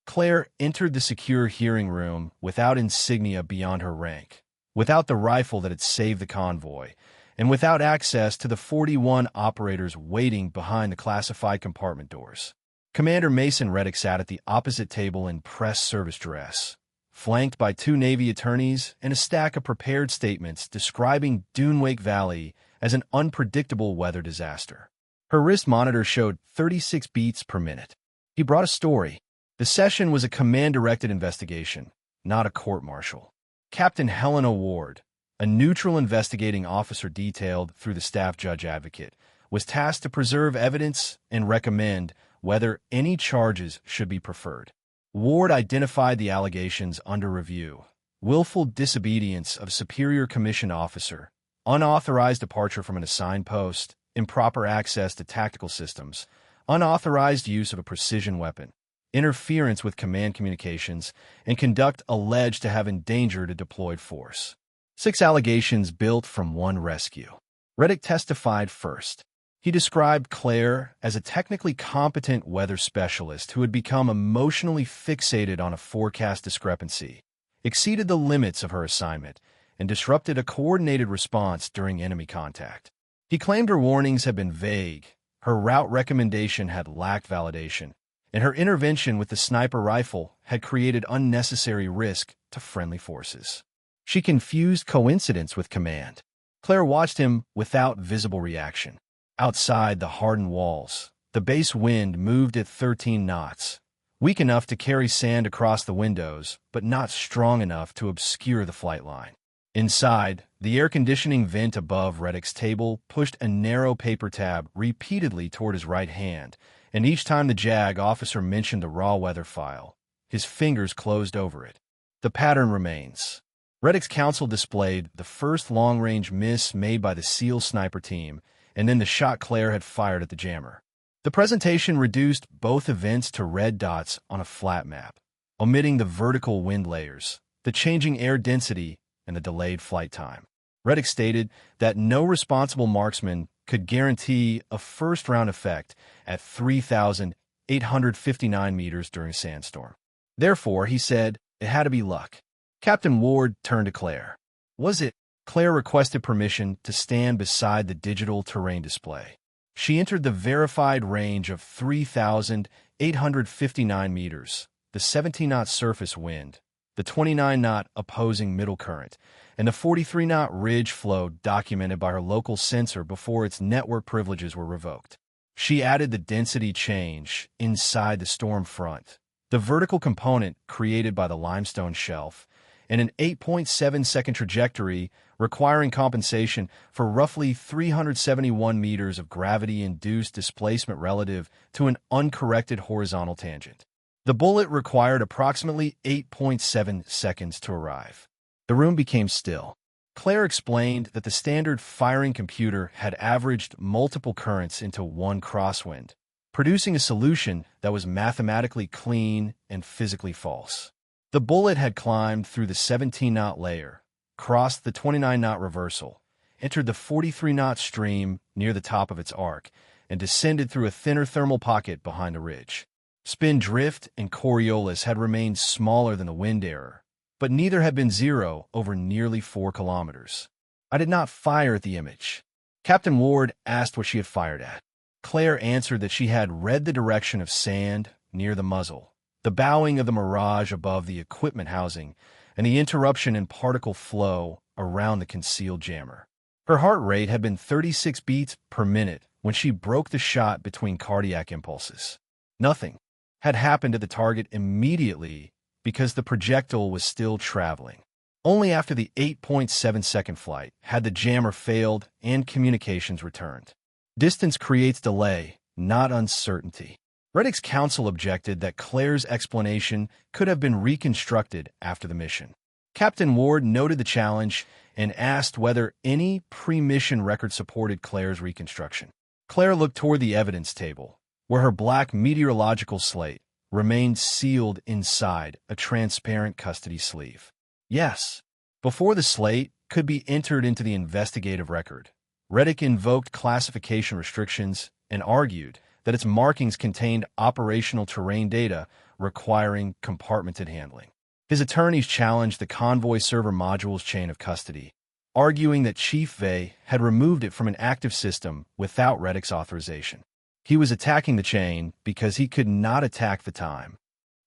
Claire entered the secure hearing room without insignia beyond her rank, without the rifle that had saved the convoy, and without access to the 41 operators waiting behind the classified compartment doors. Commander Mason Reddick sat at the opposite table in press service dress, flanked by 2 Navy attorneys and a stack of prepared statements describing Dunewake Valley as an unpredictable weather disaster. Her wrist monitor showed 36 beats per minute. He brought a story. The session was a command-directed investigation, not a court-martial. Captain Helena Ward, a neutral investigating officer detailed through the staff judge advocate, was tasked to preserve evidence and recommend whether any charges should be preferred. Ward identified the allegations under review: willful disobedience of a superior commissioned officer, unauthorized departure from an assigned post, improper access to tactical systems, unauthorized use of a precision weapon, interference with command communications, and conduct alleged to have endangered a deployed force. 6 allegations built from 1 rescue. Reddick testified first. He described Claire as a technically competent weather specialist who had become emotionally fixated on a forecast discrepancy, exceeded the limits of her assignment, and disrupted a coordinated response during enemy contact. He claimed her warnings had been vague, her route recommendation had lacked validation, and her intervention with the sniper rifle had created unnecessary risk to friendly forces. She confused coincidence with command. Claire watched him without visible reaction. Outside the hardened walls, the base wind moved at 13 knots, weak enough to carry sand across the windows, but not strong enough to obscure the flight line. Inside, the air conditioning vent above Reddick's table pushed a narrow paper tab repeatedly toward his right hand, and each time the JAG officer mentioned the raw weather file, his fingers closed over it. The pattern remains. Reddick's counsel displayed the first long-range miss made by the SEAL sniper team, and then the shot Claire had fired at the jammer. The presentation reduced both events to red dots on a flat map, omitting the vertical wind layers, the changing air density, and the delayed flight time. Reddick stated that no responsible marksman could guarantee a first-round effect at 3,859 meters during a sandstorm. Therefore, he said, it had to be luck. Captain Ward turned to Claire. Was it? Claire requested permission to stand beside the digital terrain display. She entered the verified range of 3,859 meters, the 17-knot surface wind, the 29-knot opposing middle current, and the 43-knot ridge flow documented by her local sensor before its network privileges were revoked. She added the density change inside the storm front, the vertical component created by the limestone shelf, in an 8.7-second trajectory, requiring compensation for roughly 371 meters of gravity-induced displacement relative to an uncorrected horizontal tangent. The bullet required approximately 8.7 seconds to arrive. The room became still. Claire explained that the standard firing computer had averaged multiple currents into one crosswind, producing a solution that was mathematically clean and physically false. The bullet had climbed through the 17-knot layer, crossed the 29-knot reversal, entered the 43-knot stream near the top of its arc, and descended through a thinner thermal pocket behind a ridge. Spin drift and Coriolis had remained smaller than the wind error, but neither had been zero over nearly 4 kilometers. I did not fire at the image. Captain Ward asked what she had fired at. Claire answered that she had read the direction of sand near the muzzle, the bowing of the mirage above the equipment housing, and the interruption in particle flow around the concealed jammer. Her heart rate had been 36 beats per minute when she broke the shot between cardiac impulses. Nothing had happened to the target immediately because the projectile was still traveling. Only after the 8.7-second flight had the jammer failed and communications returned. Distance creates delay, not uncertainty. Reddick's counsel objected that Claire's explanation could have been reconstructed after the mission. Captain Ward noted the challenge and asked whether any pre-mission record supported Claire's reconstruction. Claire looked toward the evidence table, where her black meteorological slate remained sealed inside a transparent custody sleeve. Yes, before the slate could be entered into the investigative record, Reddick invoked classification restrictions and argued that its markings contained operational terrain data requiring compartmented handling. His attorneys challenged the convoy server module's chain of custody, arguing that Chief Vey had removed it from an active system without Reddick's authorization. He was attacking the chain because he could not attack the time.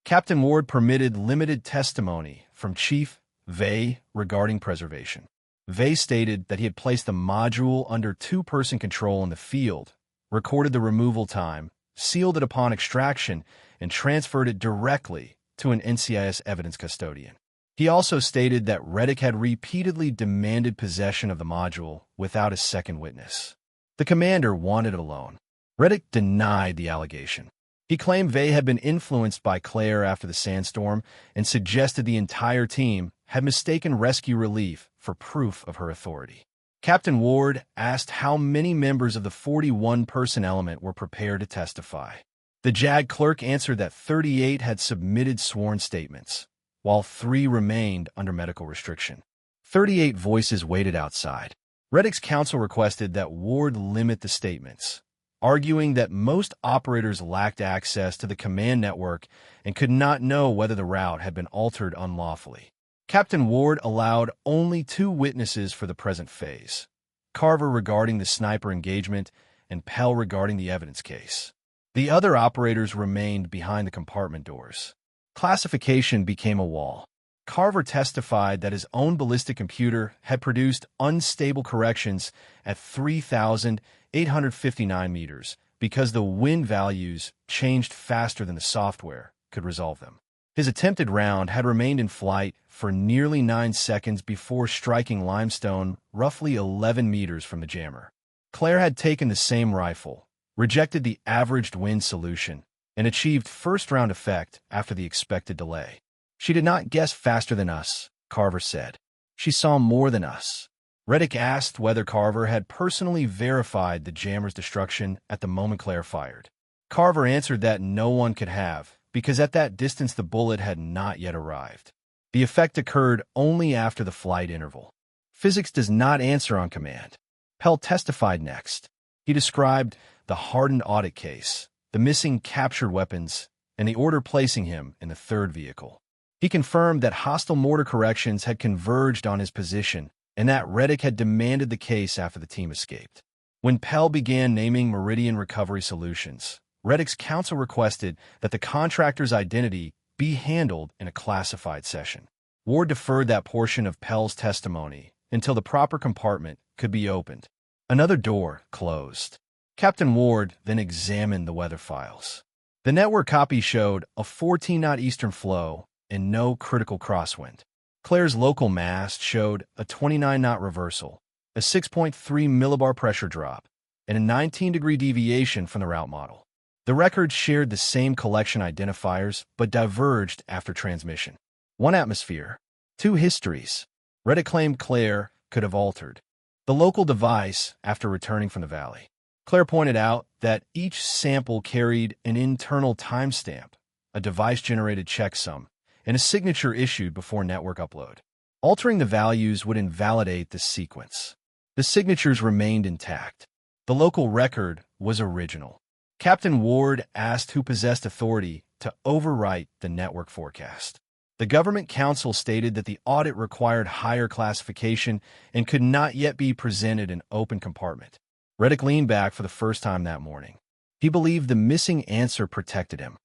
Captain Ward permitted limited testimony from Chief Vey regarding preservation. Vey stated that he had placed the module under two-person control in the field, recorded the removal time, sealed it upon extraction, and transferred it directly to an NCIS evidence custodian. He also stated that Reddick had repeatedly demanded possession of the module without a second witness. The commander wanted it alone. Reddick denied the allegation. He claimed Vey had been influenced by Claire after the Sandstorm and suggested the entire team had mistaken rescue relief for proof of her authority. Captain Ward asked how many members of the 41-person element were prepared to testify. The JAG clerk answered that 38 had submitted sworn statements, while 3 remained under medical restriction. 38 voices waited outside. Reddick's counsel requested that Ward limit the statements, arguing that most operators lacked access to the command network and could not know whether the route had been altered unlawfully. Captain Ward allowed only 2 witnesses for the present phase, Carver regarding the sniper engagement and Pell regarding the evidence case. The other operators remained behind the compartment doors. Classification became a wall. Carver testified that his own ballistic computer had produced unstable corrections at 3,859 meters because the wind values changed faster than the software could resolve them. His attempted round had remained in flight for nearly 9 seconds before striking limestone roughly 11 meters from the jammer. Claire had taken the same rifle, rejected the averaged wind solution, and achieved first-round effect after the expected delay. She did not guess faster than us, Carver said. She saw more than us. Reddick asked whether Carver had personally verified the jammer's destruction at the moment Claire fired. Carver answered that no one could have, because at that distance the bullet had not yet arrived. The effect occurred only after the flight interval. Physics does not answer on command. Pell testified next. He described the hardened audit case, the missing captured weapons, and the order placing him in the third vehicle. He confirmed that hostile mortar corrections had converged on his position and that Reddick had demanded the case after the team escaped. When Pell began naming Meridian Recovery Solutions, Reddick's counsel requested that the contractor's identity be handled in a classified session. Ward deferred that portion of Pell's testimony until the proper compartment could be opened. Another door closed. Captain Ward then examined the weather files. The network copy showed a 14-knot eastern flow and no critical crosswind. Claire's local mast showed a 29-knot reversal, a 6.3 millibar pressure drop, and a 19-degree deviation from the route model. The records shared the same collection identifiers but diverged after transmission. 1 atmosphere, 2 histories. Reddick claimed Claire could have altered the local device after returning from the valley. Claire pointed out that each sample carried an internal timestamp, a device-generated checksum, and a signature issued before network upload. Altering the values would invalidate the sequence. The signatures remained intact. The local record was original. Captain Ward asked who possessed authority to overwrite the network forecast. The government counsel stated that the audit required higher classification and could not yet be presented in open compartment. Reddick leaned back for the first time that morning. He believed the missing answer protected him.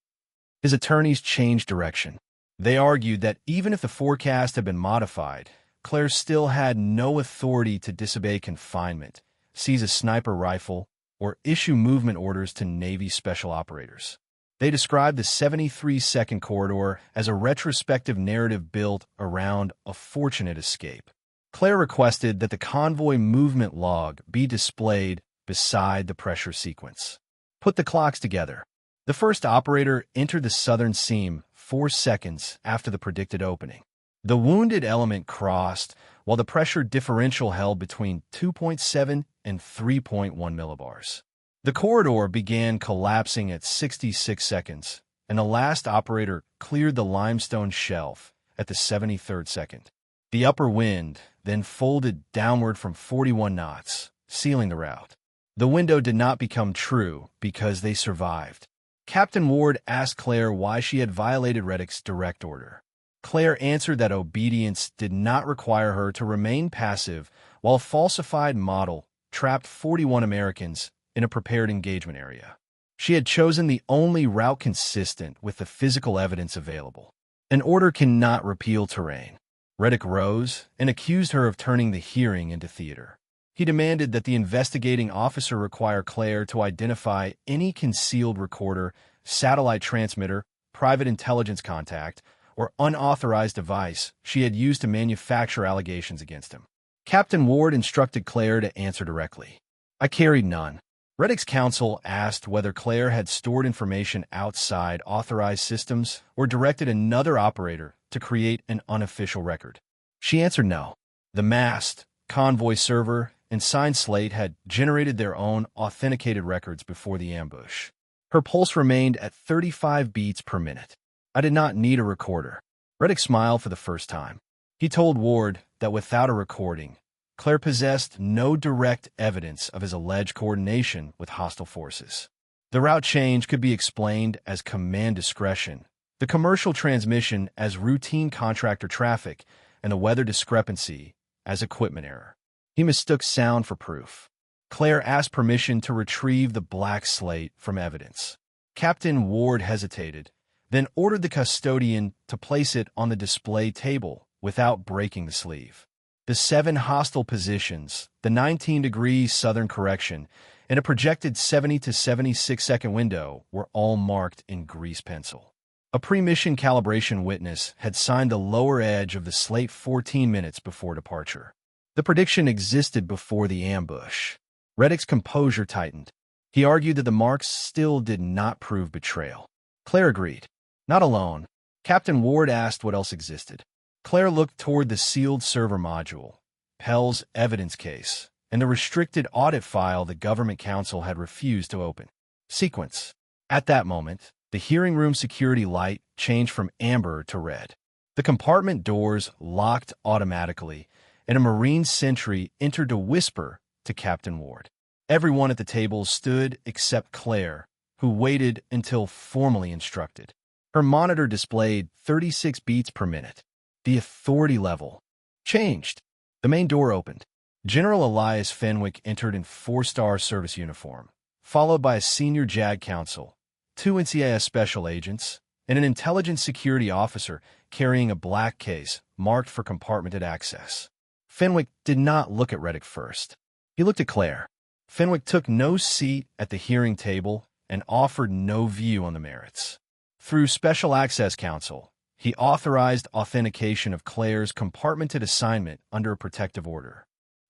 His attorneys changed direction. They argued that even if the forecast had been modified, Claire still had no authority to disobey confinement, seize a sniper rifle, or issue movement orders to Navy special operators. They described the 73-second corridor as a retrospective narrative built around a fortunate escape. Claire requested that the convoy movement log be displayed beside the pressure sequence. Put the clocks together. The first operator entered the southern seam 4 seconds after the predicted opening. The wounded element crossed, while the pressure differential held between 2.7 and 3.1 millibars. The corridor began collapsing at 66 seconds, and the last operator cleared the limestone shelf at the 73rd second. The upper wind then folded downward from 41 knots, sealing the route. The window did not become true because they survived. Captain Ward asked Claire why she had violated Reddick's direct order. Claire answered that obedience did not require her to remain passive while a falsified model trapped 41 Americans in a prepared engagement area. She had chosen the only route consistent with the physical evidence available. An order cannot repeal terrain. Reddick rose and accused her of turning the hearing into theater. He demanded that the investigating officer require Claire to identify any concealed recorder, satellite transmitter, private intelligence contact, or unauthorized device she had used to manufacture allegations against him. Captain Ward instructed Claire to answer directly. I carried none. Reddick's counsel asked whether Claire had stored information outside authorized systems or directed another operator to create an unofficial record. She answered no. The mast, convoy server, and sign slate had generated their own authenticated records before the ambush. Her pulse remained at 35 beats per minute. I did not need a recorder. Reddick smiled for the first time. He told Ward that without a recording, Claire possessed no direct evidence of his alleged coordination with hostile forces. The route change could be explained as command discretion, the commercial transmission as routine contractor traffic, and the weather discrepancy as equipment error. He mistook sound for proof. Claire asked permission to retrieve the black slate from evidence. Captain Ward hesitated, then ordered the custodian to place it on the display table without breaking the sleeve. The 7 hostile positions, the 19-degree southern correction, and a projected 70 to 76-second window were all marked in grease pencil. A pre-mission calibration witness had signed the lower edge of the slate 14 minutes before departure. The prediction existed before the ambush. Reddick's composure tightened. He argued that the marks still did not prove betrayal. Claire agreed. Not alone. Captain Ward asked what else existed. Claire looked toward the sealed server module, Pell's evidence case, and the restricted audit file the government counsel had refused to open. Sequence. At that moment, the hearing room security light changed from amber to red. The compartment doors locked automatically, and a Marine sentry entered to whisper to Captain Ward. Everyone at the table stood except Claire, who waited until formally instructed. Her monitor displayed 36 beats per minute. The authority level changed. The main door opened. General Elias Fenwick entered in 4-star service uniform, followed by a senior JAG counsel, 2 NCIS special agents, and an intelligence security officer carrying a black case marked for compartmented access. Fenwick did not look at Reddick first. He looked at Claire. Fenwick took no seat at the hearing table and offered no view on the merits. Through Special Access Counsel, he authorized authentication of Claire's compartmented assignment under a protective order.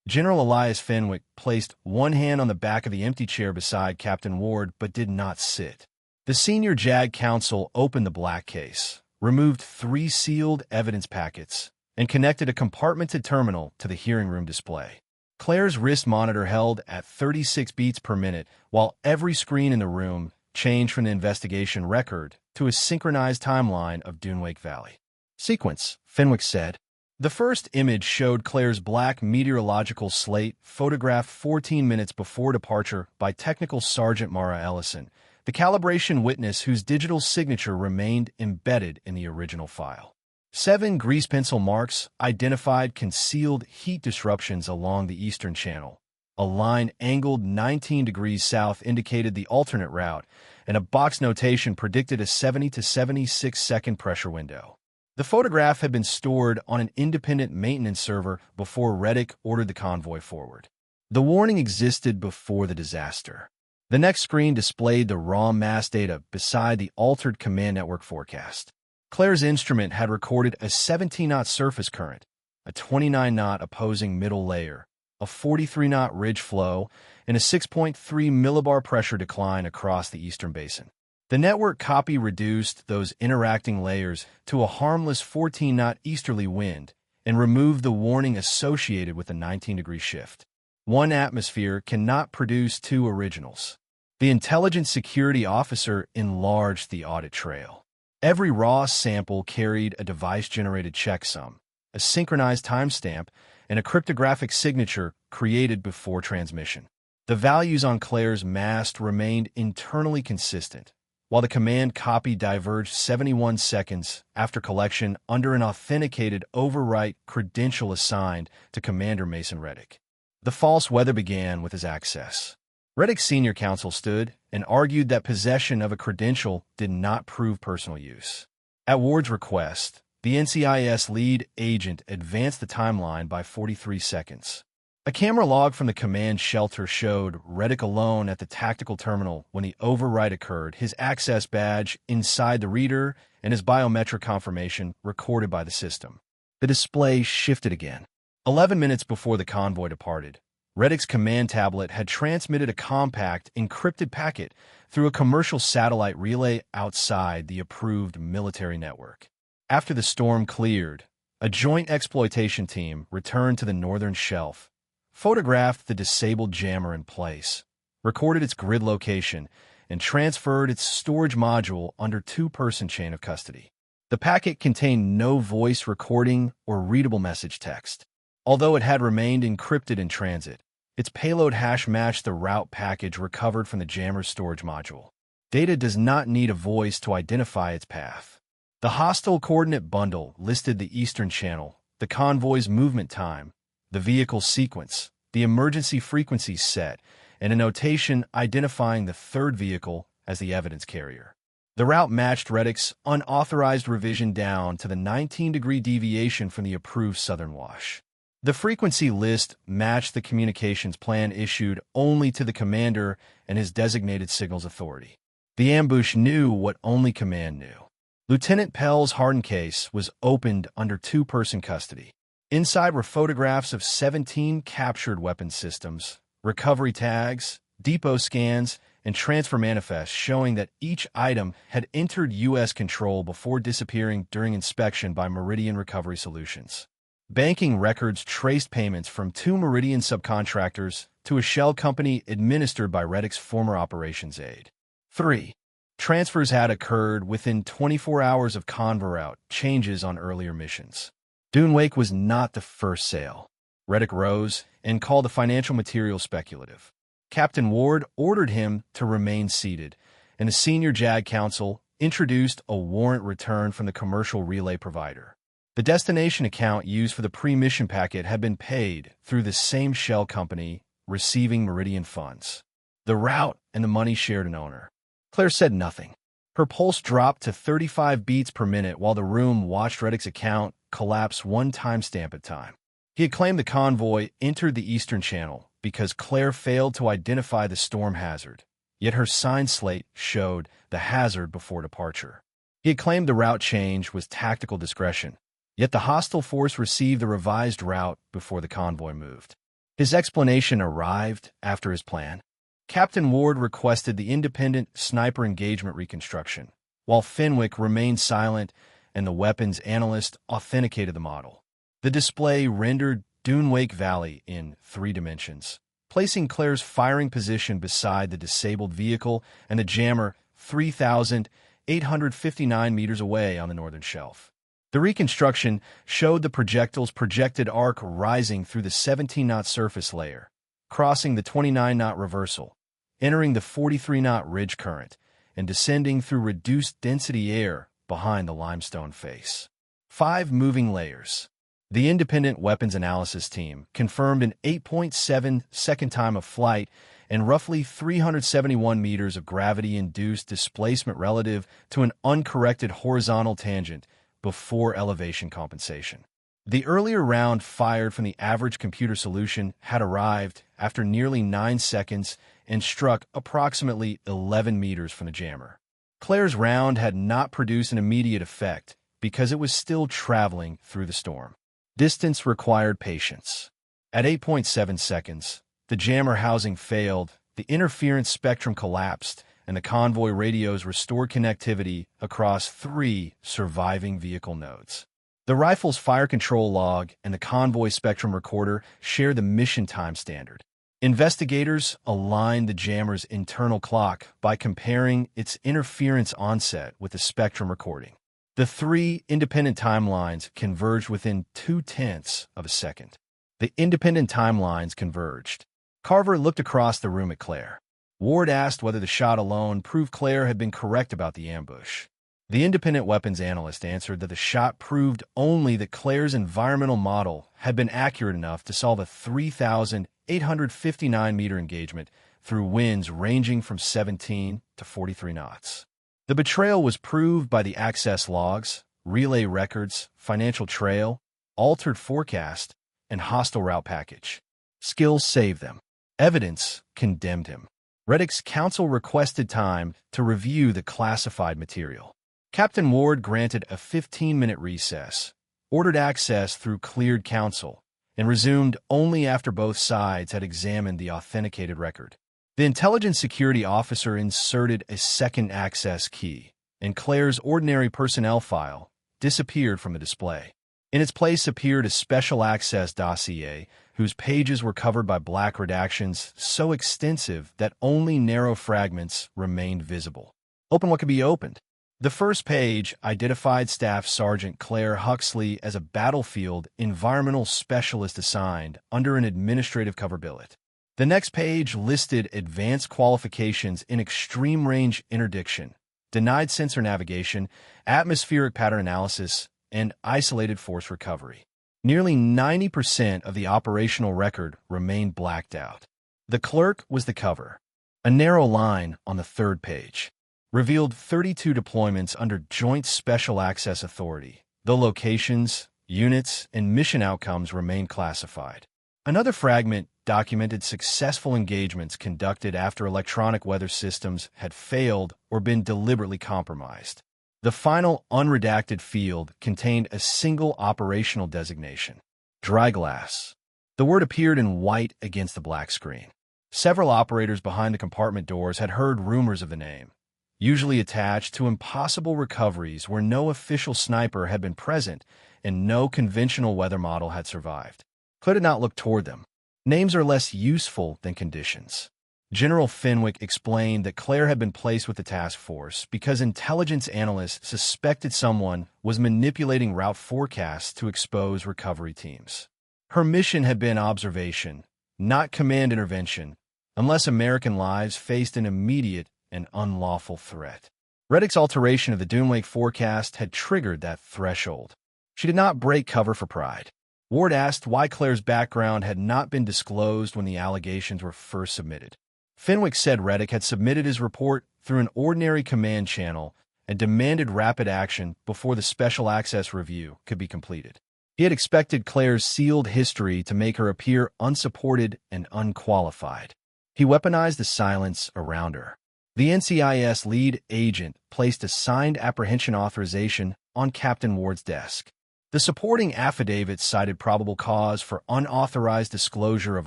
General Elias Fenwick placed one hand on the back of the empty chair beside Captain Ward but did not sit. The senior JAG counsel opened the black case, removed 3 sealed evidence packets, and connected a compartmented terminal to the hearing room display. Claire's wrist monitor held at 36 beats per minute, while every screen in the room changed from the investigation record to a synchronized timeline of Dunewake Valley. Sequence, Fenwick said. The first image showed Claire's black meteorological slate, photographed 14 minutes before departure by Technical Sergeant Mara Ellison, the calibration witness whose digital signature remained embedded in the original file. 7 grease pencil marks identified concealed heat disruptions along the eastern channel. A line angled 19 degrees south indicated the alternate route, and a box notation predicted a 70 to 76 second pressure window. The photograph had been stored on an independent maintenance server before Reddick ordered the convoy forward. The warning existed before the disaster. The next screen displayed the raw mass data beside the altered command network forecast. Claire's instrument had recorded a 17-knot surface current, a 29-knot opposing middle layer, a 43-knot ridge flow, and a 6.3 millibar pressure decline across the eastern basin. The network copy reduced those interacting layers to a harmless 14-knot easterly wind and removed the warning associated with the 19-degree shift. One atmosphere cannot produce 2 originals. The intelligence security officer enlarged the audit trail. Every raw sample carried a device-generated checksum, a synchronized timestamp, and a cryptographic signature created before transmission. The values on Claire's mast remained internally consistent, while the command copy diverged 71 seconds after collection under an authenticated overwrite credential assigned to Commander Mason Reddick. The false weather began with his access. Reddick's senior counsel stood and argued that possession of a credential did not prove personal use. At Ward's request, the NCIS lead agent advanced the timeline by 43 seconds. A camera log from the command shelter showed Reddick alone at the tactical terminal when the overwrite occurred, his access badge inside the reader and his biometric confirmation recorded by the system. The display shifted again. 11 minutes before the convoy departed, Reddick's command tablet had transmitted a compact, encrypted packet through a commercial satellite relay outside the approved military network. After the storm cleared, a joint exploitation team returned to the northern shelf, photographed the disabled jammer in place, recorded its grid location, and transferred its storage module under 2-person chain of custody. The packet contained no voice recording or readable message text. Although it had remained encrypted in transit, its payload hash matched the route package recovered from the jammer's storage module. Data does not need a voice to identify its path. The hostile coordinate bundle listed the eastern channel, the convoy's movement time, the vehicle sequence, the emergency frequency set, and a notation identifying the third vehicle as the evidence carrier. The route matched Reddick's unauthorized revision down to the 19-degree deviation from the approved southern wash. The frequency list matched the communications plan issued only to the commander and his designated signals authority. The ambush knew what only command knew. Lieutenant Pell's hardened case was opened under 2-person custody. Inside were photographs of 17 captured weapon systems, recovery tags, depot scans, and transfer manifests showing that each item had entered U.S. control before disappearing during inspection by Meridian Recovery Solutions. Banking records traced payments from 2 Meridian subcontractors to a shell company administered by Reddick's former operations aide. 3. Transfers had occurred within 24 hours of convoy route changes on earlier missions. Dunewake was not the first sale. Reddick rose and called the financial material speculative. Captain Ward ordered him to remain seated, and the senior JAG counsel introduced a warrant return from the commercial relay provider. The destination account used for the pre-mission packet had been paid through the same shell company receiving Meridian funds. The route and the money shared an owner. Claire said nothing. Her pulse dropped to 35 beats per minute while the room watched Reddick's account collapse 1 timestamp at a time. He had claimed the convoy entered the eastern channel because Claire failed to identify the storm hazard, yet her sign slate showed the hazard before departure. He He had claimed the route change was tactical discretion, yet the hostile force received the revised route before the convoy moved. His explanation arrived after his plan. Captain Ward requested the independent sniper engagement reconstruction, while Fenwick remained silent and the weapons analyst authenticated the model. The display rendered Dunewake Valley in 3 dimensions, placing Claire's firing position beside the disabled vehicle and the jammer 3,859 meters away on the northern shelf. The reconstruction showed the projectile's projected arc rising through the 17-knot surface layer, crossing the 29-knot reversal, entering the 43-knot ridge current, and descending through reduced density air behind the limestone face. 5 moving layers. The independent weapons analysis team confirmed an 8.7-second time of flight and roughly 371 meters of gravity-induced displacement relative to an uncorrected horizontal tangent before elevation compensation. The earlier round fired from the average computer solution had arrived after nearly 9 seconds and struck approximately 11 meters from the jammer. Claire's round had not produced an immediate effect because it was still traveling through the storm. Distance required patience. At 8.7 seconds, the jammer housing failed, the interference spectrum collapsed, and the convoy radios restored connectivity across 3 surviving vehicle nodes. The rifle's fire control log and the convoy spectrum recorder share the mission time standard. Investigators aligned the jammer's internal clock by comparing its interference onset with the spectrum recording. The 3 independent timelines converged within 0.2 of a second. The independent timelines converged. Carver looked across the room at Claire. Ward asked whether the shot alone proved Claire had been correct about the ambush. The independent weapons analyst answered that the shot proved only that Claire's environmental model had been accurate enough to solve a 3,859-meter engagement through winds ranging from 17 to 43 knots. The betrayal was proved by the access logs, relay records, financial trail, altered forecast, and hostile route package. Skills saved them. Evidence condemned him. Reddick's counsel requested time to review the classified material. Captain Ward granted a 15-minute recess, ordered access through cleared counsel, and resumed only after both sides had examined the authenticated record. The intelligence security officer inserted a second access key, and Claire's ordinary personnel file disappeared from the display. In its place appeared a special access dossier whose pages were covered by black redactions so extensive that only narrow fragments remained visible. Open what could be opened. The first page identified Staff Sergeant Claire Huxley as a battlefield environmental specialist assigned under an administrative cover billet. The next page listed advanced qualifications in extreme-range interdiction, denied sensor navigation, atmospheric pattern analysis, and isolated force recovery. Nearly 90% of the operational record remained blacked out. The clerk was the cover. A narrow line on the third page revealed 32 deployments under Joint Special Access Authority, though locations, units, and mission outcomes remained classified. Another fragment documented successful engagements conducted after electronic weather systems had failed or been deliberately compromised. The final unredacted field contained a single operational designation: dry glass. The word appeared in white against the black screen. Several operators behind the compartment doors had heard rumors of the name, usually attached to impossible recoveries where no official sniper had been present and no conventional weather model had survived. Claire did not look toward them. Names are less useful than conditions. General Fenwick explained that Claire had been placed with the task force because intelligence analysts suspected someone was manipulating route forecasts to expose recovery teams. Her mission had been observation, not command intervention, unless American lives faced an immediate and unlawful threat. Reddick's alteration of the Dunewake forecast had triggered that threshold. She did not break cover for pride. Ward asked why Claire's background had not been disclosed when the allegations were first submitted. Fenwick said Reddick had submitted his report through an ordinary command channel and demanded rapid action before the special access review could be completed. He had expected Claire's sealed history to make her appear unsupported and unqualified. He weaponized the silence around her. The NCIS lead agent placed a signed apprehension authorization on Captain Ward's desk. The supporting affidavit cited probable cause for unauthorized disclosure of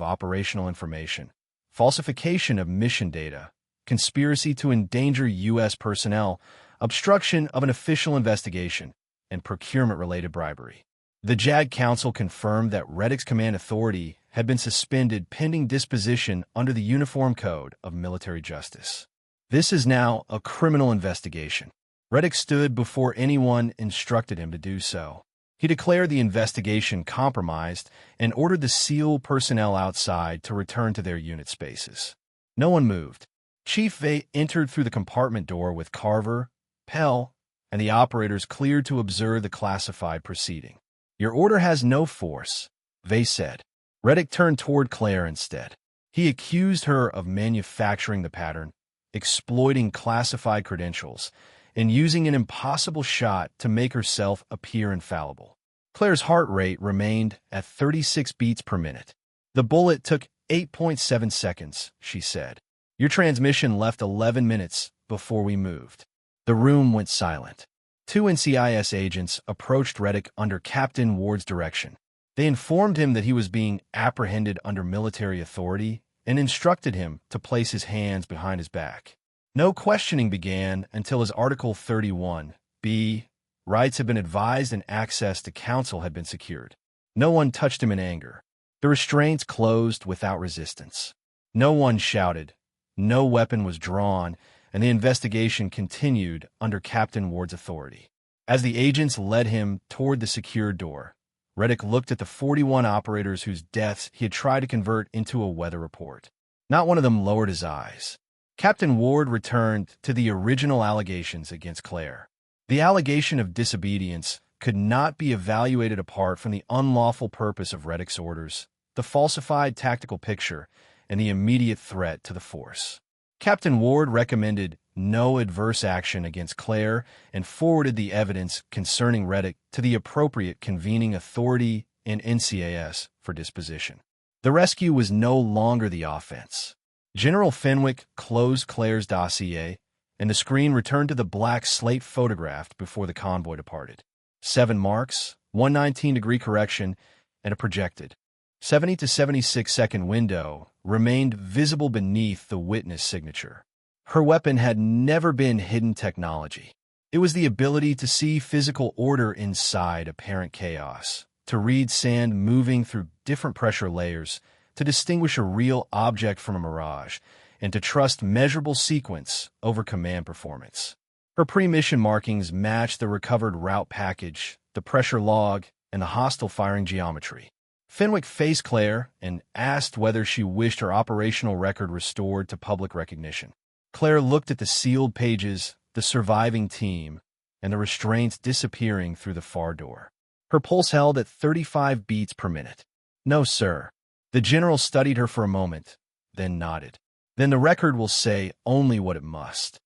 operational information, falsification of mission data, conspiracy to endanger U.S. personnel, obstruction of an official investigation, and procurement-related bribery. The JAG Council confirmed that Reddick's command authority had been suspended pending disposition under the Uniform Code of Military Justice. This is now a criminal investigation. Reddick stood before anyone instructed him to do so. He declared the investigation compromised and ordered the SEAL personnel outside to return to their unit spaces. No one moved. Chief Vay entered through the compartment door with Carver, Pell, and the operators cleared to observe the classified proceeding. "Your order has no force," Vay said. Reddick turned toward Claire instead. He accused her of manufacturing the pattern, exploiting classified credentials, and using an impossible shot to make herself appear infallible. Claire's heart rate remained at 36 beats per minute. "The bullet took 8.7 seconds, she said. "Your transmission left 11 minutes before we moved." The room went silent. 2 NCIS agents approached Reddick under Captain Ward's direction. They informed him that he was being apprehended under military authority and instructed him to place his hands behind his back. No questioning began until his Article 31(b) rights had been advised and access to counsel had been secured. No one touched him in anger. The restraints closed without resistance. No one shouted. No weapon was drawn, and the investigation continued under Captain Ward's authority. As the agents led him toward the secured door, Reddick looked at the 41 operators whose deaths he had tried to convert into a weather report. Not one of them lowered his eyes. Captain Ward returned to the original allegations against Claire. The allegation of disobedience could not be evaluated apart from the unlawful purpose of Reddick's orders, the falsified tactical picture, and the immediate threat to the force. Captain Ward recommended no adverse action against Claire and forwarded the evidence concerning Reddick to the appropriate convening authority in NCIS for disposition. The rescue was no longer the offense. General Fenwick closed Claire's dossier, and the screen returned to the black slate photographed before the convoy departed. 7 marks, 119-degree correction, and a projected 70 to 76-second window remained visible beneath the witness signature. Her weapon had never been hidden technology. It was the ability to see physical order inside apparent chaos, to read sand moving through different pressure layers, to distinguish a real object from a mirage, and to trust measurable sequence over command performance. Her pre-mission markings matched the recovered route package, the pressure log, and the hostile firing geometry. Fenwick faced Claire and asked whether she wished her operational record restored to public recognition. Claire looked at the sealed pages, the surviving team, and the restraints disappearing through the far door. Her pulse held at 35 beats per minute. "No, sir." The general studied her for a moment, then nodded. "Then the record will say only what it must."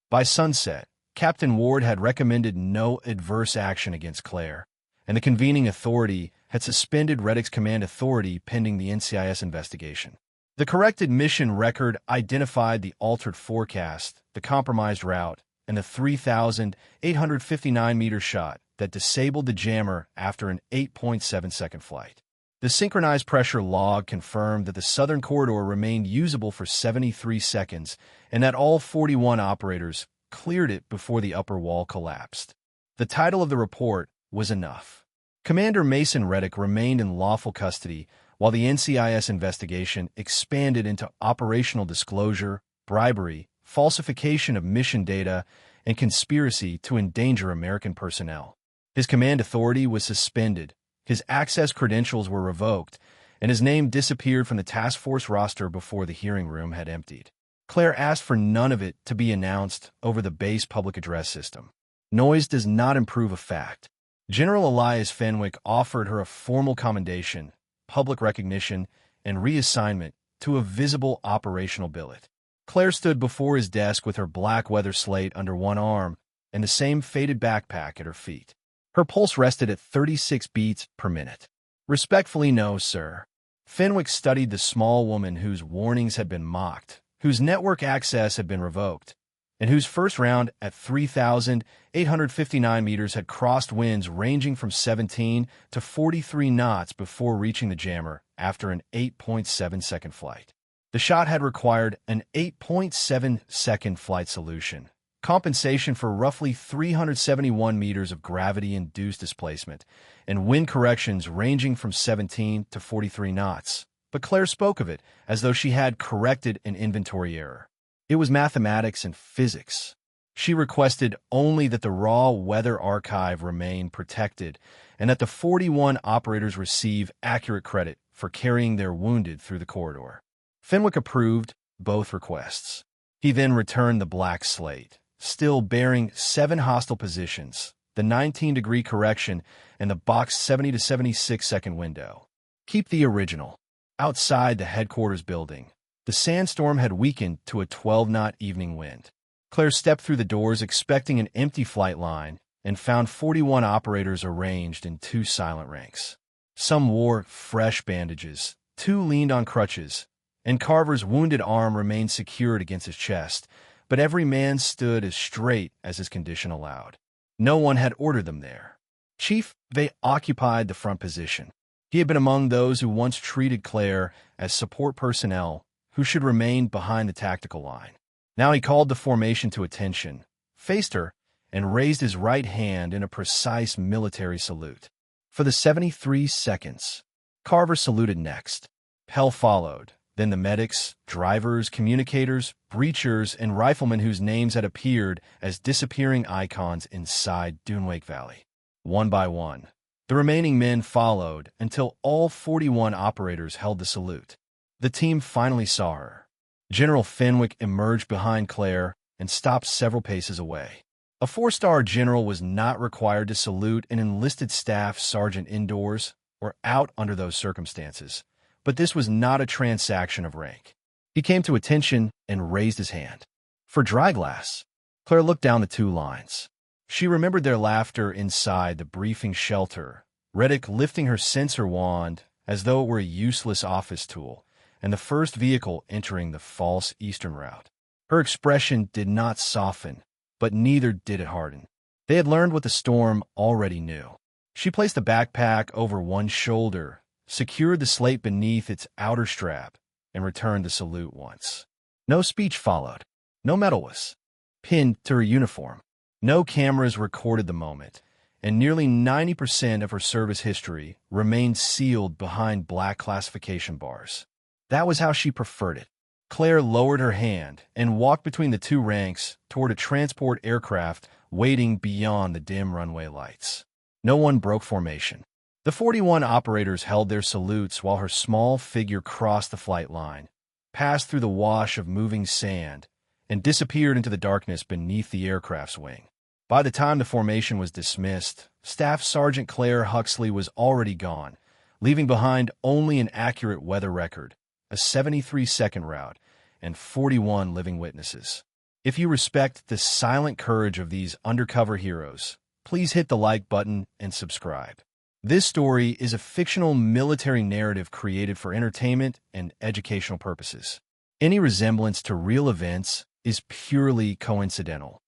By sunset, Captain Ward had recommended no adverse action against Claire, and the convening authority had suspended Reddick's command authority pending the NCIS investigation. The corrected mission record identified the altered forecast, the compromised route, and the 3,859-meter shot that disabled the jammer after an 8.7-second flight. The synchronized pressure log confirmed that the southern corridor remained usable for 73 seconds and that all 41 operators cleared it before the upper wall collapsed. The title of the report was enough. Commander Mason Reddick remained in lawful custody while the NCIS investigation expanded into operational disclosure, bribery, falsification of mission data, and conspiracy to endanger American personnel. His command authority was suspended, his access credentials were revoked, and his name disappeared from the task force roster before the hearing room had emptied. Claire asked for none of it to be announced over the base public address system. Noise does not improve a fact. General Elias Fenwick offered her a formal commendation, public recognition, and reassignment to a visible operational billet. Claire stood before his desk with her black weather slate under one arm and the same faded backpack at her feet. Her pulse rested at 36 beats per minute. "Respectfully, no, sir." Fenwick studied the small woman whose warnings had been mocked, whose network access had been revoked, and whose first round at 3,859 meters had crossed winds ranging from 17 to 43 knots before reaching the jammer after an 8.7-second flight. The shot had required an 8.7-second flight solution, compensation for roughly 371 meters of gravity-induced displacement, and wind corrections ranging from 17 to 43 knots. But Claire spoke of it as though she had corrected an inventory error. It was mathematics and physics. She requested only that the raw weather archive remain protected and that the 41 operators receive accurate credit for carrying their wounded through the corridor. Fenwick approved both requests. He then returned the black slate, still bearing 7 hostile positions, the 19-degree correction, and the box 70 to 76-second window. Keep the original. Outside the headquarters building, the Sandstorm had weakened to a 12-knot evening wind. Claire stepped through the doors expecting an empty flight line and found 41 operators arranged in 2 silent ranks. Some wore fresh bandages, 2 leaned on crutches, and Carver's wounded arm remained secured against his chest, but every man stood as straight as his condition allowed. No one had ordered them there. Chief, they occupied the front position. He had been among those who once treated Claire as support personnel who should remain behind the tactical line. Now he called the formation to attention, faced her, and raised his right hand in a precise military salute. For the 73 seconds, Carver saluted next. Pell followed, then the medics, drivers, communicators, breachers, and riflemen whose names had appeared as disappearing icons inside Dunewake Valley. One by one, the remaining men followed until all 41 operators held the salute. The team finally saw her. General Fenwick emerged behind Claire and stopped several paces away. A 4-star general was not required to salute an enlisted staff sergeant indoors or out under those circumstances, but this was not a transaction of rank. He came to attention and raised his hand. For dry glass. Claire looked down the 2 lines. She remembered their laughter inside the briefing shelter, Reddick lifting her sensor wand as though it were a useless office tool, and the first vehicle entering the false eastern route. Her expression did not soften, but neither did it harden. They had learned what the storm already knew. She placed the backpack over one shoulder, secured the slate beneath its outer strap, and returned the salute once. No speech followed. No medal was pinned to her uniform. No cameras recorded the moment, and nearly 90% of her service history remained sealed behind black classification bars. That was how she preferred it. Claire lowered her hand and walked between the 2 ranks toward a transport aircraft waiting beyond the dim runway lights. No one broke formation. The 41 operators held their salutes while her small figure crossed the flight line, passed through the wash of moving sand, and disappeared into the darkness beneath the aircraft's wing. By the time the formation was dismissed, Staff Sergeant Claire Huxley was already gone, leaving behind only an accurate weather record, a 73-second route, and 41 living witnesses. If you respect the silent courage of these undercover heroes, please hit the like button and subscribe. This story is a fictional military narrative created for entertainment and educational purposes. Any resemblance to real events is purely coincidental.